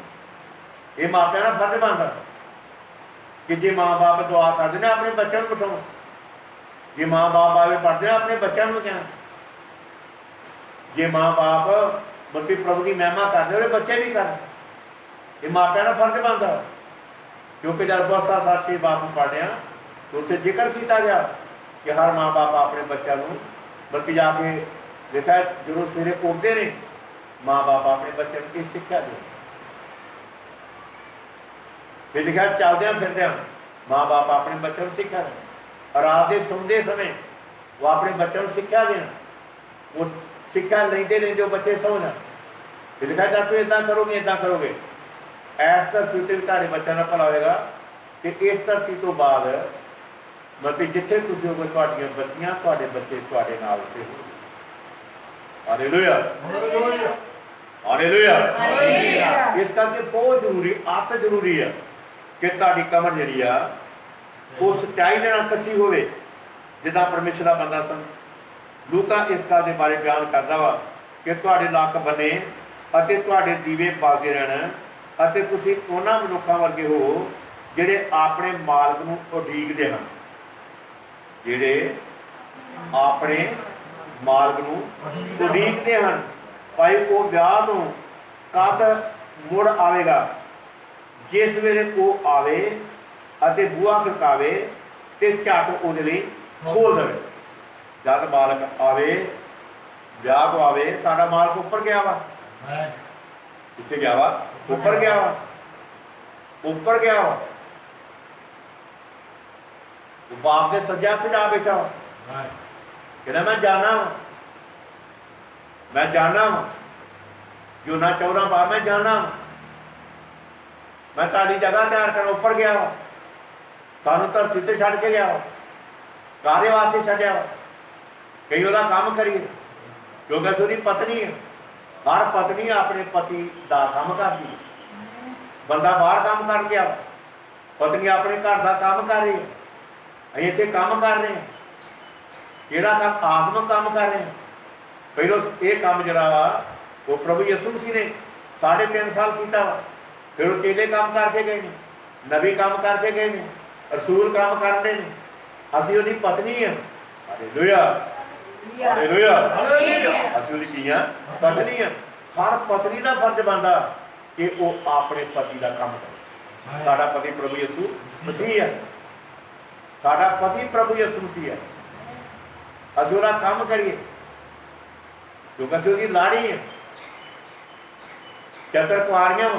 Speaker 3: ये मापिਆਂ का फर्ज बनता कि जे माँ बाप दुआ करते हैं अपने बच्चों को बिठाओ, जे माँ बाप आगे पढ़ते हैं अपने बच्चों को कहना, जे माँ बाप मतलब प्रभु की महिमा करते हुए बच्चे भी कर, ये मापिਆਂ का फर्ज बनता। क्योंकि जब बहुत सारा 6 बाप पढ़ते हैं तो उत्थे जिक्र किया गया कि हर माँ बाप अपने बच्चों को बल्कि जाके देखा जो सवेरे उठते हैं माँ बाप अपने बच्चों को ये सिक्ख्या दे। फिर लिखा चलद्या फिरद्या माँ बाप अपने बच्चों को सिक्ख्या दें, रात के सोंदे समय वो अपने बच्चों को सिक्ख्या दें, वो सिक्ख्या लेंदे लेंदे वो बच्चे सौ जाए। फिर लिखा जब तुम इदा करोगे इदा करोगे इस धरती उत्ते भी तुहाडे बच्चों का भला होएगा कि इस धरती तो बाद मतलब जिथे तुसीं होगे तुहाडीआं बच्चियां तुहाडे बच्चे तुहाडे नाल उत्ते होणगे। Hallelujah hallelujah
Speaker 2: hallelujah.
Speaker 3: इस करके बहुत जरूरी अत जरूरी है कि तुहाडी कमर जिहड़ी आ वो सच्चाई दे नाल कसी होवे जिद्दां परमेश्वर दा बंदा सन। लूका इस गल दे बारे बयान करदा वा कि तुहाडे लक बने अते तुहाडे दीवे बालदे रहण अते तुसीं उन्हां मनुक्खां वर्गे हो जिहड़े अपने मालक नूं उਡੀਕਦੇ ਹਨ, ਜਿਹੜੇ ਆਪਣੇ ਮਾਲਕ ਨੂੰ ਉਡੀਕਦੇ ਹਨ ਭਾਈ ਉਹ ਵਿਆਹ ਤੋਂ ਕਦ ਮੁੜ ਆਵੇਗਾ, ਜਿਸ ਵੇਲੇ ਉਹ ਆਵੇ ਅਤੇ ਬੂਹਾ ਖੜਕਾਵੇ ਤੇ ਝੱਟ ਉਹਦੇ ਲਈ ਖੋਲ ਦੇਵੇ। ਜਦ ਮਾਲਕ ਆਵੇ ਵਿਆਹ ਤੋਂ ਆਵੇ, ਸਾਡਾ ਮਾਲਕ ਉੱਪਰ ਗਿਆ ਵਾ, ਕਿੱਥੇ ਗਿਆ ਵਾ? ਉੱਪਰ ਗਿਆ ਵਾ, ਉੱਪਰ ਗਿਆ ਵਾ। ਉਹ ਬਾਪ ਦੇ ਸੱਜੇ ਹੱਥ ਜਾ ਬੈਠਾ ਵਾ, ਕਹਿੰਦਾ ਮੈਂ ਜਾਣਾ ਵਾ, मैं जाना वा यूहन्ना 14 बार मैं जाना वा, मैं ताड़ी जगह तैयार कर ऊपर गया वा, सानू धरती ते छड्ड के गया वा, काहदे वास्ते छड्डिया वा? कई उहदा काम करिए क्योंकि असीं उहदी पत्नी है। हर पत्नी अपने पति दा काम करदी है। बंदा बाहर काम कर गया, पत्नी अपने घर का काम कर रही है, असीं इत्थे काम कर रहे हैं। किहड़ा काम? आत्मक काम कर रहे हैं। पहलो ये काम जरा वा वो प्रभु यसू मसीह ने 3.5 साल किया वा, फिर वो चेले काम करके गए ने, नबी काम करके गए ने, रसूल काम करते हैं। असीं उहदी पत्नी है। हालेलुया हालेलुया असीं उहदी की पत्नी है। हर पत्नी का फर्ज बनता कि वो अपने पति का काम करे। साडा पति प्रभु यसू मसीह है, साडा पति प्रभु यसू मसीह है। असीं उहदा काम करिए क्योंकि असीं उहदी लाड़ी है। 4 कुआरियां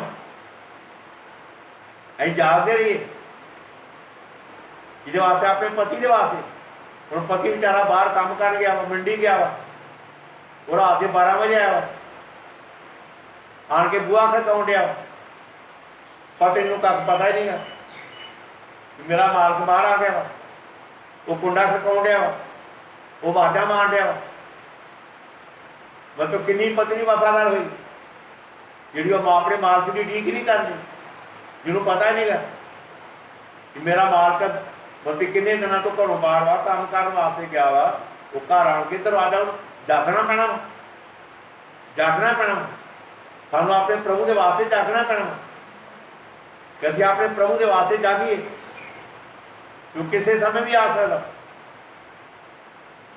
Speaker 3: ਅਸੀਂ ਜਾਗਦੇ ਰਹੀਏ ਜਿਹਦੇ ਵਾਸਤੇ ਆਪਣੇ ਪਤੀ ਦੇ ਵਾਸਤੇ। ਹੁਣ ਪਤੀ ਵਿਚਾਰਾ ਬਾਹਰ ਕੰਮ ਕਰ ਗਿਆ ਵਾ, ਮੰਡੀ ਗਿਆ ਵਾ, ਉਹ ਰਾਤ ਦੇ 12 ਵਜੇ ਆਇਆ ਵਾ, ਆਣ ਕੇ ਬੂਹਾ ਖੜਕਾਉਣ ਡਿਆ, ਪਤੀ ਨੂੰ ਕੱਖ ਪਤਾ ਹੀ ਨਹੀਂਗਾ ਮੇਰਾ ਮਾਲਕ ਬਾਹਰ ਆ ਗਿਆ ਵਾ। ਉਹ ਕੁੰਡਾ ਖੜਕਾਉਣ ਡਿਆ ਵਾ, ਉਹ ਆਵਾਜ਼ਾਂ ਮਾਰ ਡਿਆ ਵਾ। ਮਤਲਬ ਕਿੰਨੀ ਪਤਨੀ ਵਫਾਦਾਰ ਹੋਈ ਜਿਹੜੀ ਉਹ ਆਪਣੇ ਮਾਲਕ ਦੀ ਉਡੀਕ ਨਹੀਂ ਕਰਦੀ, ਜਿਹਨੂੰ ਪਤਾ ਹੀ ਨਹੀਂਗਾ ਕਿ ਮੇਰਾ ਮਾਲਕ ਮਤਲਬ ਕਿੰਨੇ ਦਿਨਾਂ ਤੋਂ ਘਰੋਂ ਬਾਹਰ ਵਾ, ਕੰਮ ਕਰਨ ਵਾਸਤੇ ਗਿਆ ਵਾ। ਉਹ ਘਰ ਆਣ ਕੇ ਦਰਵਾਜ਼ਾ ਉਹਨੂੰ ਜਾਗਣਾ ਪੈਣਾ ਵਾ, ਜਾਗਣਾ ਪੈਣਾ ਵਾ। ਸਾਨੂੰ ਆਪਣੇ ਪ੍ਰਭੂ ਦੇ ਵਾਸਤੇ ਜਾਗਣਾ ਪੈਣਾ ਵਾ ਕਿ ਅਸੀਂ ਆਪਣੇ ਪ੍ਰਭੂ ਦੇ ਵਾਸਤੇ ਜਾਗੀਏ, ਕਿਉਂ ਕਿਸੇ ਸਮੇਂ ਵੀ ਆ ਸਕਦਾ,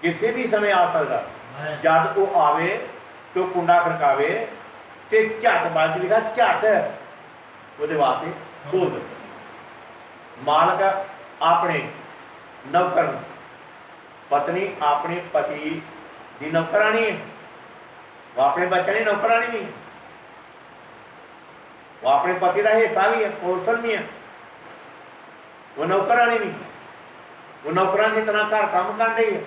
Speaker 3: ਕਿਸੇ ਵੀ ਸਮੇਂ ਆ ਸਕਦਾ। ਜਦ ਉਹ ਆਵੇ ਤੇ ਉਹ ਕੁੰਡਾ ਖੜਕਾਵੇ ਤੇ ਝਟ ਵੱਜ ਲਿਖਾ ਝਟ ਉਹਦੇ ਵਾਸਤੇ ਖੋਲ ਦੇ। ਮਾਲਕ ਆਪਣੇ ਨੌਕਰ ਨੂੰ, ਪਤਨੀ ਆਪਣੇ ਪਤੀ ਦੀ ਨੌਕਰਾਣੀ ਹੈ, ਉਹ ਆਪਣੇ ਬੱਚਿਆਂ ਦੀ ਨੌਕਰਾਣੀ ਵੀ, वो अपने पति का हिस्सा भी है, पोर्शन भी है। वो नौकरानी भी, वो नौकरानी जितना घर काम कर रही है,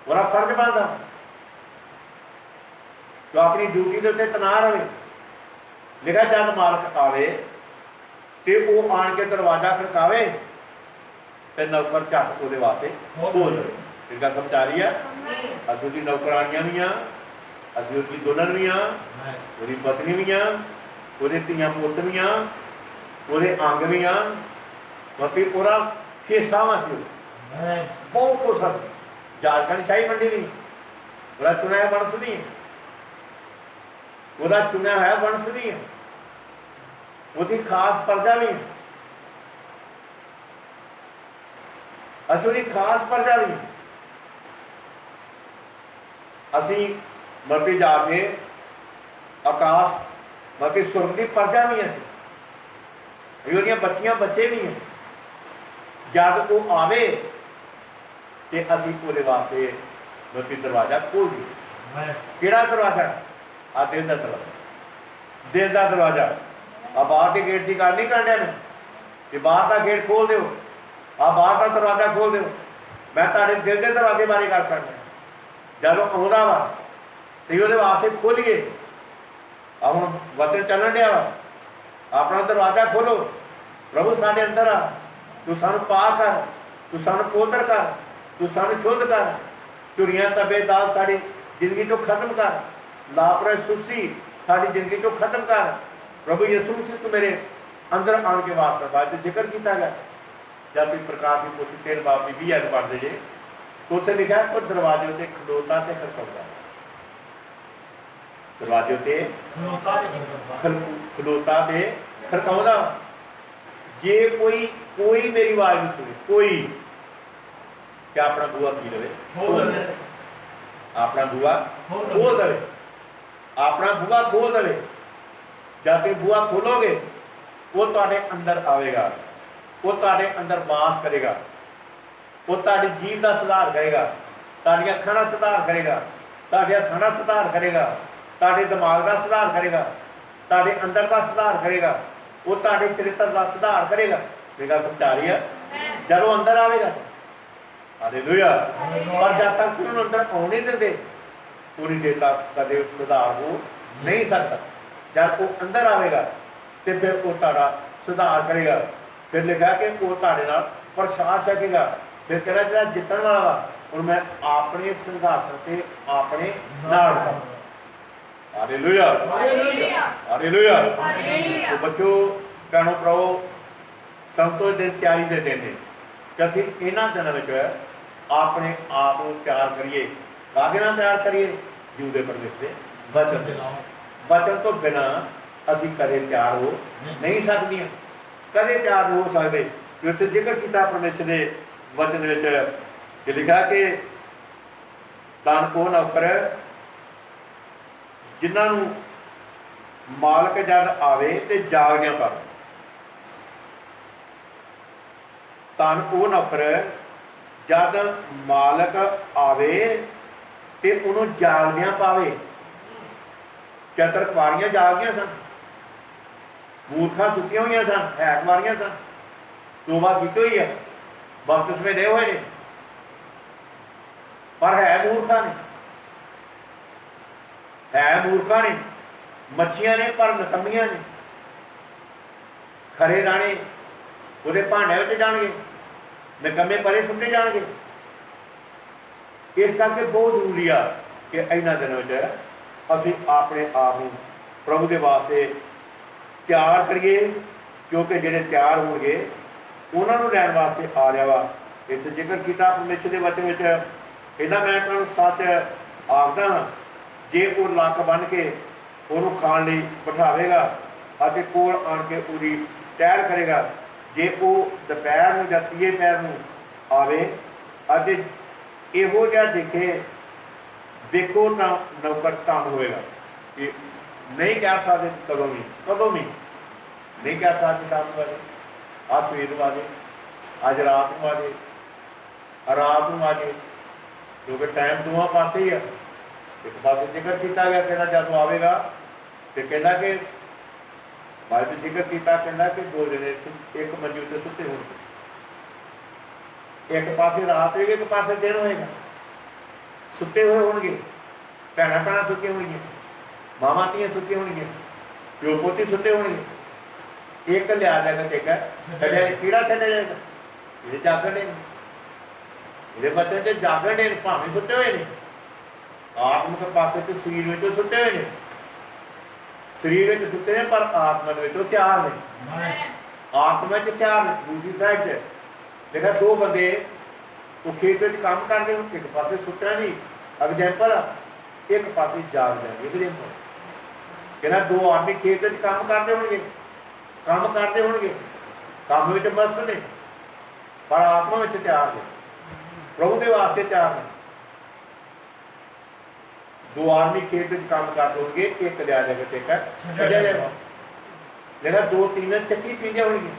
Speaker 3: वो फर्ज बनता तो अपनी ड्यूटी के उत्ते तना रहे। लिखा जब मालक आवे तो वो आन के दरवाजा खड़कावे तो नौकर झट वो वास्ते बोल दे। इनका समझा रही है असू की नौकरानियां भी हैं, असू उसकी दुल्हन भी हैं, उसकी पत्नी भी हैं, उसके धियां पुत भी हैं, उसके अंग भी हैं, मतलब पूरा हिस्सा वासी बहुत कुछ जारकन शाही मंडी नहीं, वो चुनाया वंश नहीं है, वो चुनिया है वंश नहीं है, उसकी खास प्रजा भी है, असू की खास प्रजा भी है। असी मरती जाके आकाश मरती सुर्ग की प्रजा भी असी बच्चियां बच्चे भी हैं। जब वो आवे तो असी पूरे वास्ते मरती दरवाजा खोल दिए। केड़ा दरवाजा? आ दिल का दरवाजा, दिल का दरवाजा। आ बाहर के गेट की गल नहीं करने में कि बाहर का गेट खोल दो, आ बाहर का दरवाजा खोल दो। मैं तुहाडे दिल के दरवाजे बारे गल करना। जब आउंदा वा तो वो वास्ते खोलिए। हम वचन चलन दिया वा, अपना दरवाजा खोलो, प्रभु साढ़े अंदर आ, तू सानू पा कर, तू सानू पोतर कर, तू सानू शुद्ध कर, चुरियां तबेदार साड़ी जिंदगी तो खत्म कर, लापरवाही सुस्ती साड़ी जिंदगी तो खत्म कर। प्रभु यीशु मसीह तू मेरे अंदर आने के वास्ते बाद जिक्र किया गया। जब भी प्रकाश की पोथी 13 बाब की 20 पढ़ दीजिए तो उत्थे लिखा है कोई दरवाजे उत्ते खलोता ते खड़काउंदा, दरवाजे उत्ते खलोता ते खड़काउंदा। जे कोई मेरी आवाज नहीं सुने, कोई क्या अपना बुआ की लवे, अपना बुआ खोल दे, अपना बुआ खोल दे। जब तुम बुआ खोलोगे वो तुहाडे अंदर आएगा, वो तुहाडे अंदर वास करेगा, वो तुहाडी जीव का सुधार करेगा, तुहाडी अखां का सुधार करेगा, तुहाडे हत्थां का सुधार करेगा, तुहाडे दिमाग का सुधार करेगा, तुहाडे अंदर का सुधार करेगा, वो तुहाडे चरित्र का सुधार करेगा। ये गल समझा रही है? जब वो अंदर आएगा, हालेलुया। पर जब तक उन्होंने अंदर आने देते पूरी देर तक कदे सुधार हो नहीं सकता। जब वो अंदर आएगा तो फिर वो तुहाडा सुधार करेगा। फिर लिखा कि वो तुहाडे नाल प्रसाद छकेगा। फिर कहना जो जितने वाला वा और मैं अपने संघासन से अपने नाल वा। Hallelujah, hallelujah. तो बच्चों कहनो प्रभु संतोष दिन तैयारी दे देने कि असीं इन्हां दिनां विच अपने आप को तैयार करिए। काहदे नाल तैयार करिए? जिउदे परमेश्वर दे वचन दे नाल। वचन तो बिना असीं कदे तैयार हो नहीं सकदियां, कदे तैयार हो सकदे। उत्थे जिक्र कीता परमेश्वर दे वचन विच लिखा कि धन वो नौकर जिन्हां नूं मालक जद आवे ते जागदियां पर। धन वो नौकर जद मालक आवे ते उन्होंने जागदियां पावे। चतर कुआरियां जाग गई सन, मूर्खा सुखियां हुई सन, है कुमारियां सन, तोबा की हुई है, बपतिस्मे दे हुए ने, पर है मूर्खा ने, मच्छियां ने पर नकमियां ने। खरे दाने वो भांडे में जाएंगे, नकमे परे सुटे जाएंगे। इस करके बहुत जरूरी आ कि इन्होंने दिनों असी अपने आप को प्रभु के वास्ते तैयार करिए, क्योंकि जोड़े तैयार हो गए उन्होंने लैन वास्ते आ रहा वा। इस जिक्र किया परमेश्वर के वचन में, कहना मैं तुहानूं सच आखदा हां, जे वो लक बन के उन्होंने खाण लई बिठावेगा और कोल आण के पूरी टहल करेगा, जे वो दोपहर में या तीए पैर में आवे और इहो जिहा दिखे, देखो तो नौकर तंग होएगा कि नहीं कह सकते कदों भी नहीं कह सकते। शाम को आजे, आज सवेर को आजे, अज रात को आजे, रात को आजे, क्योंकि टाइम दोवां पासे ही है। एक पास जिक्र किया गया, कहना जब आवेगा तो कहना कि बाद जिक्र किया, कहना कि दो जने एक मंजी उत्ते सुते होंगे, एक पासे रात होगी, एक पासे दिन होएगा। सुते हुए होंगे, भैन भैन सुते होंगे, मावा धियां सुते होंगे, प्यो पोती सुते होंगे। एक लिया जाएगा देखा कीड़ा छड्या जाएगा, ये जागण ने, ये बच्चे जो जागण ने भावें सुते हुए ने, आत्मिक पासे तो शरीर में सुते हुए ने, शरीर में सुते हैं पर आत्मा में तो तैयार ने, आत्मा च तैयार ने। दूसरी साइड से देखा दो बंदे वो खेत में काम करते हो, एक पासे सुटना नहीं एग्जाम्पल, एक पासे जाग जाएंगे एग्जाम्पल। कहना दो आदमी खेत में काम करते होंगे, काम में मस्त ने पर आत्मा में तैयार ने, प्रभु के वास्ते तैयार ने। दो आदमी खेत में काम करते होंगे, एक लिया जाएगा ठेका छड्या जाएगा। देखा दो तीन चक्की पींदे होंगे,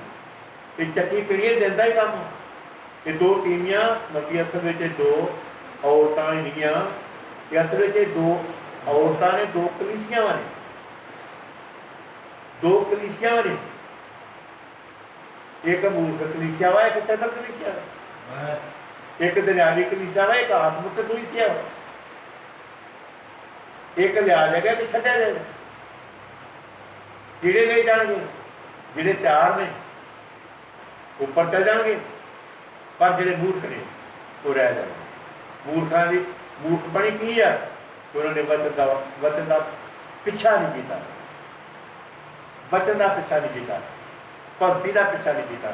Speaker 3: चक्की पीड़िए दिन का ही काम। ये दो तीनियां मतलब असल में दो औरतां नहीं, असल में दो औरतां ने, दो कलीसियां ने, एक मूर्ख कलीसिया वा, एक चतर कलीसिया वा, एक दरियावी कलीसिया वा, एक आत्मिक कलीसिया वा। एक लिया जाएगा, एक छड्या जाएगा। किहड़े ले जाएंगे? जिहड़े तैयार ने ऊपर चल जाएंगे, पर जिहड़े मूर्ख ने वो रह जाएंगे। मूर्खा की मूर्खपणी की है कि उन्होंने वचन का पिछा नहीं किया, वचन का पिछा नहीं किया, भगती का पिछा नहीं किया,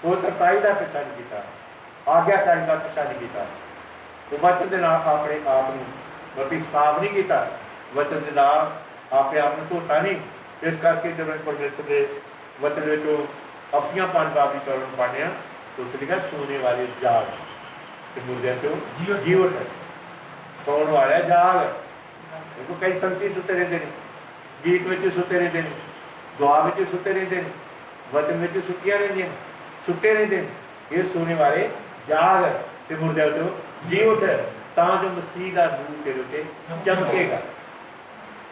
Speaker 3: पवित्रताई का पिछा नहीं किया, आग्याकारी का पिछा नहीं किया। तो वचन के नाल अपने आप को मतलब साफ नहीं किया, वचन के नाल अपने आप को धोता नहीं। इस करके जब परमेश्वर के वचन में अफसियां 5 बाब की करण पढ़ने तो उसने लिखा सोने वाले जाग, मुर्दे तो जीवत है, सौन वाला जाग। देखो कई संगती सुते रहते हैं, गीत में सुते रहते हैं, दुआ में सुते रहते हैं, वचन में सुतियां रहती, सुते रहते हैं। ये सोने वाले जाग ते मुर्दे तो जीवत है, तां जो मसीह का नूर तेरे उत्ते चमकेगा,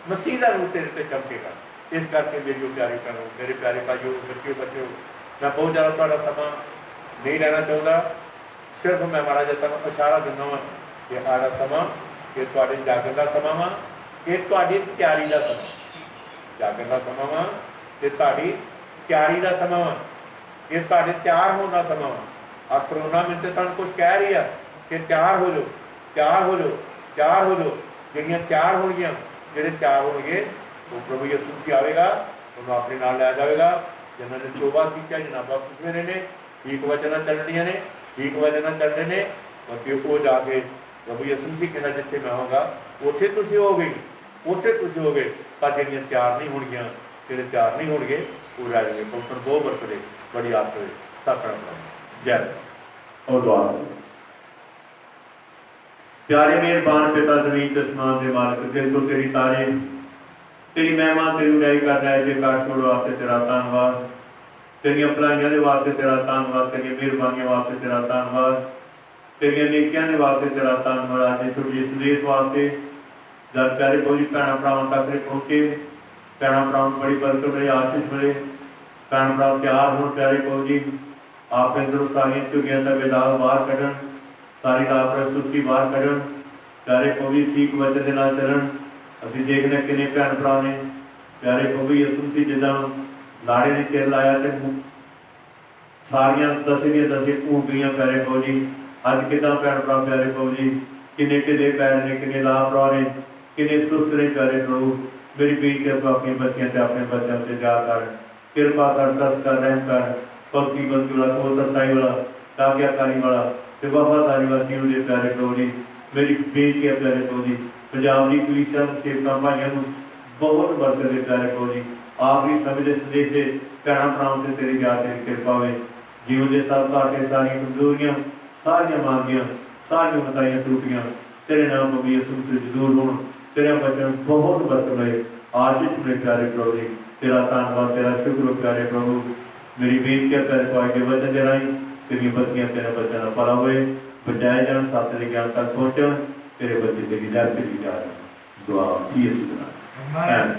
Speaker 3: मसीह का नूर तेरे उत्ते चमकेगा। इस करके मेरी प्यारी करो, मेरे प्यारे भाइयों, बच्चों, मैं बहुत ज़्यादा थोड़ा समा नहीं लेना चाहता, सिर्फ मैं माड़ा जिहा तुहानूं इशारा दिंदा वां कि आड़ा समा ये तुहाडे जागण दा समा वा, ये तुहाडी तैयारी दा समा, जागण दा समा वा, ये तुहाडी तैयारी दा समा वा, ये तुहाडे तैयार होण दा समा वा। आ करोना में तो तुहानूं कुछ कह रही है कि तैयार हो जाओ, तैयार हो जाओ, तैयार हो जाओ। जिहड़ियां तैयार होणगीਆਂ, जिहड़े तैयार होणगे वो प्रभु यीशु मसीह आवेगा, उन्होंने अपने नाल लै जाएगा। जिन्होंने तौबा की, जिन्हें बपतिस्मे ने, ठीक वचन चलनियां ने, ठीक वचन चलने ने, बाकी वो जाके प्रभु यीशु मसीह कहना जिथे मैं होगा उत्थे तुसीं होगे, उत्थे तुसीं होगे। पर जिहड़ियां तैयार नहीं होणगीਆਂ, जिहड़े तैयार नहीं होणगे वो रह जाएंगे। पवित्र दो बरसदे बड़ी आस होए। सतनाम जय और दुआ। प्यारे मेहरबान पिता ज़मीन ते आसमान दे मालिक, दिल तो तेरी तारीफ, तेरी महिमा, तेरी उड़ाई करना है। जयकार छोड़ वास्ते तेरा धन्नवाद, तेरिया भलाइयां दे वास्ते तेरा धन्नवाद, तेरिया मेहरबानियां वास्ते तेरा धन्नवाद, तेरिया नेकियां दे वास्ते तेरा धन्नवाद। अज छोटी संदेश वास्ते जब प्यारे फौजी भैन भरावां तक पहुँचे, भैन भरा बड़ी बरकत मिले, आशीष मिले। भैन भरा तैयार हो प्यारे प्रभु जी, आप अंदर सारिया झुगियां का बेदाग बाहर कढ़न, सारी लाभ सुस्ती बाहर कढ़न। प्यारे प्रभु जी ठीक वचन के नाल चलन। असीं देखने किन्ने भैन भरा ने प्यारे प्रभु यीशु मसीह जिद्दां लाड़े ने चिर लाया तो सारिया दसे दियां दसे भूख गई। प्यारे प्रभु जी अज किदां भैन भरा प्यारे प्रभु जी किन्ने ढिले पैर ने, किन्ने लापरवाह ने, किन्ने सुस्त ने। प्यारे प्रभु मेरी बेनती है अपने बच्चों से अपने बच्चों से जा कर कृपा कर, दस कर, रहम कर, भक्ति बंदी वाला, कोतरताई वाला, आज्ञाकारी वाला, वफादारी वाला जीव दे। प्यारे प्रभु जी मेरी बेनती है प्यारे प्रभु जी पंजाब की कलीसिया सेवकों भाइयों बहुत बरकत दे। प्यारे प्रभु जी आखिरी समय के संदेश से भैन भरावां से तेरी याद तेरी कृपा हो। जीवन के सब घाटे, सारिया कमजोरियां, सारिया मांगियां, सारिया मताइयां टूटियां तेरे नाम प्रभु यीशु मसीह दूर हो। तेरे बच्चों बहुत बरकत मिले, आशीष मिले। प्यारे प्रभु जी तेरा धन्यवाद, तेरा शुक्र हो। प्यारे प्रभु मेरी बेनती है प्यारे प्रभु के वचन के राही तेरी बच्चियां तेरे बच्चों का भला होए, बचाए जान, सत्य के ज्ञान तक पहुँचन। तेरे बच्चे तेरी लहर चली जा रहे दुआ यीशु के नाम। आमीन।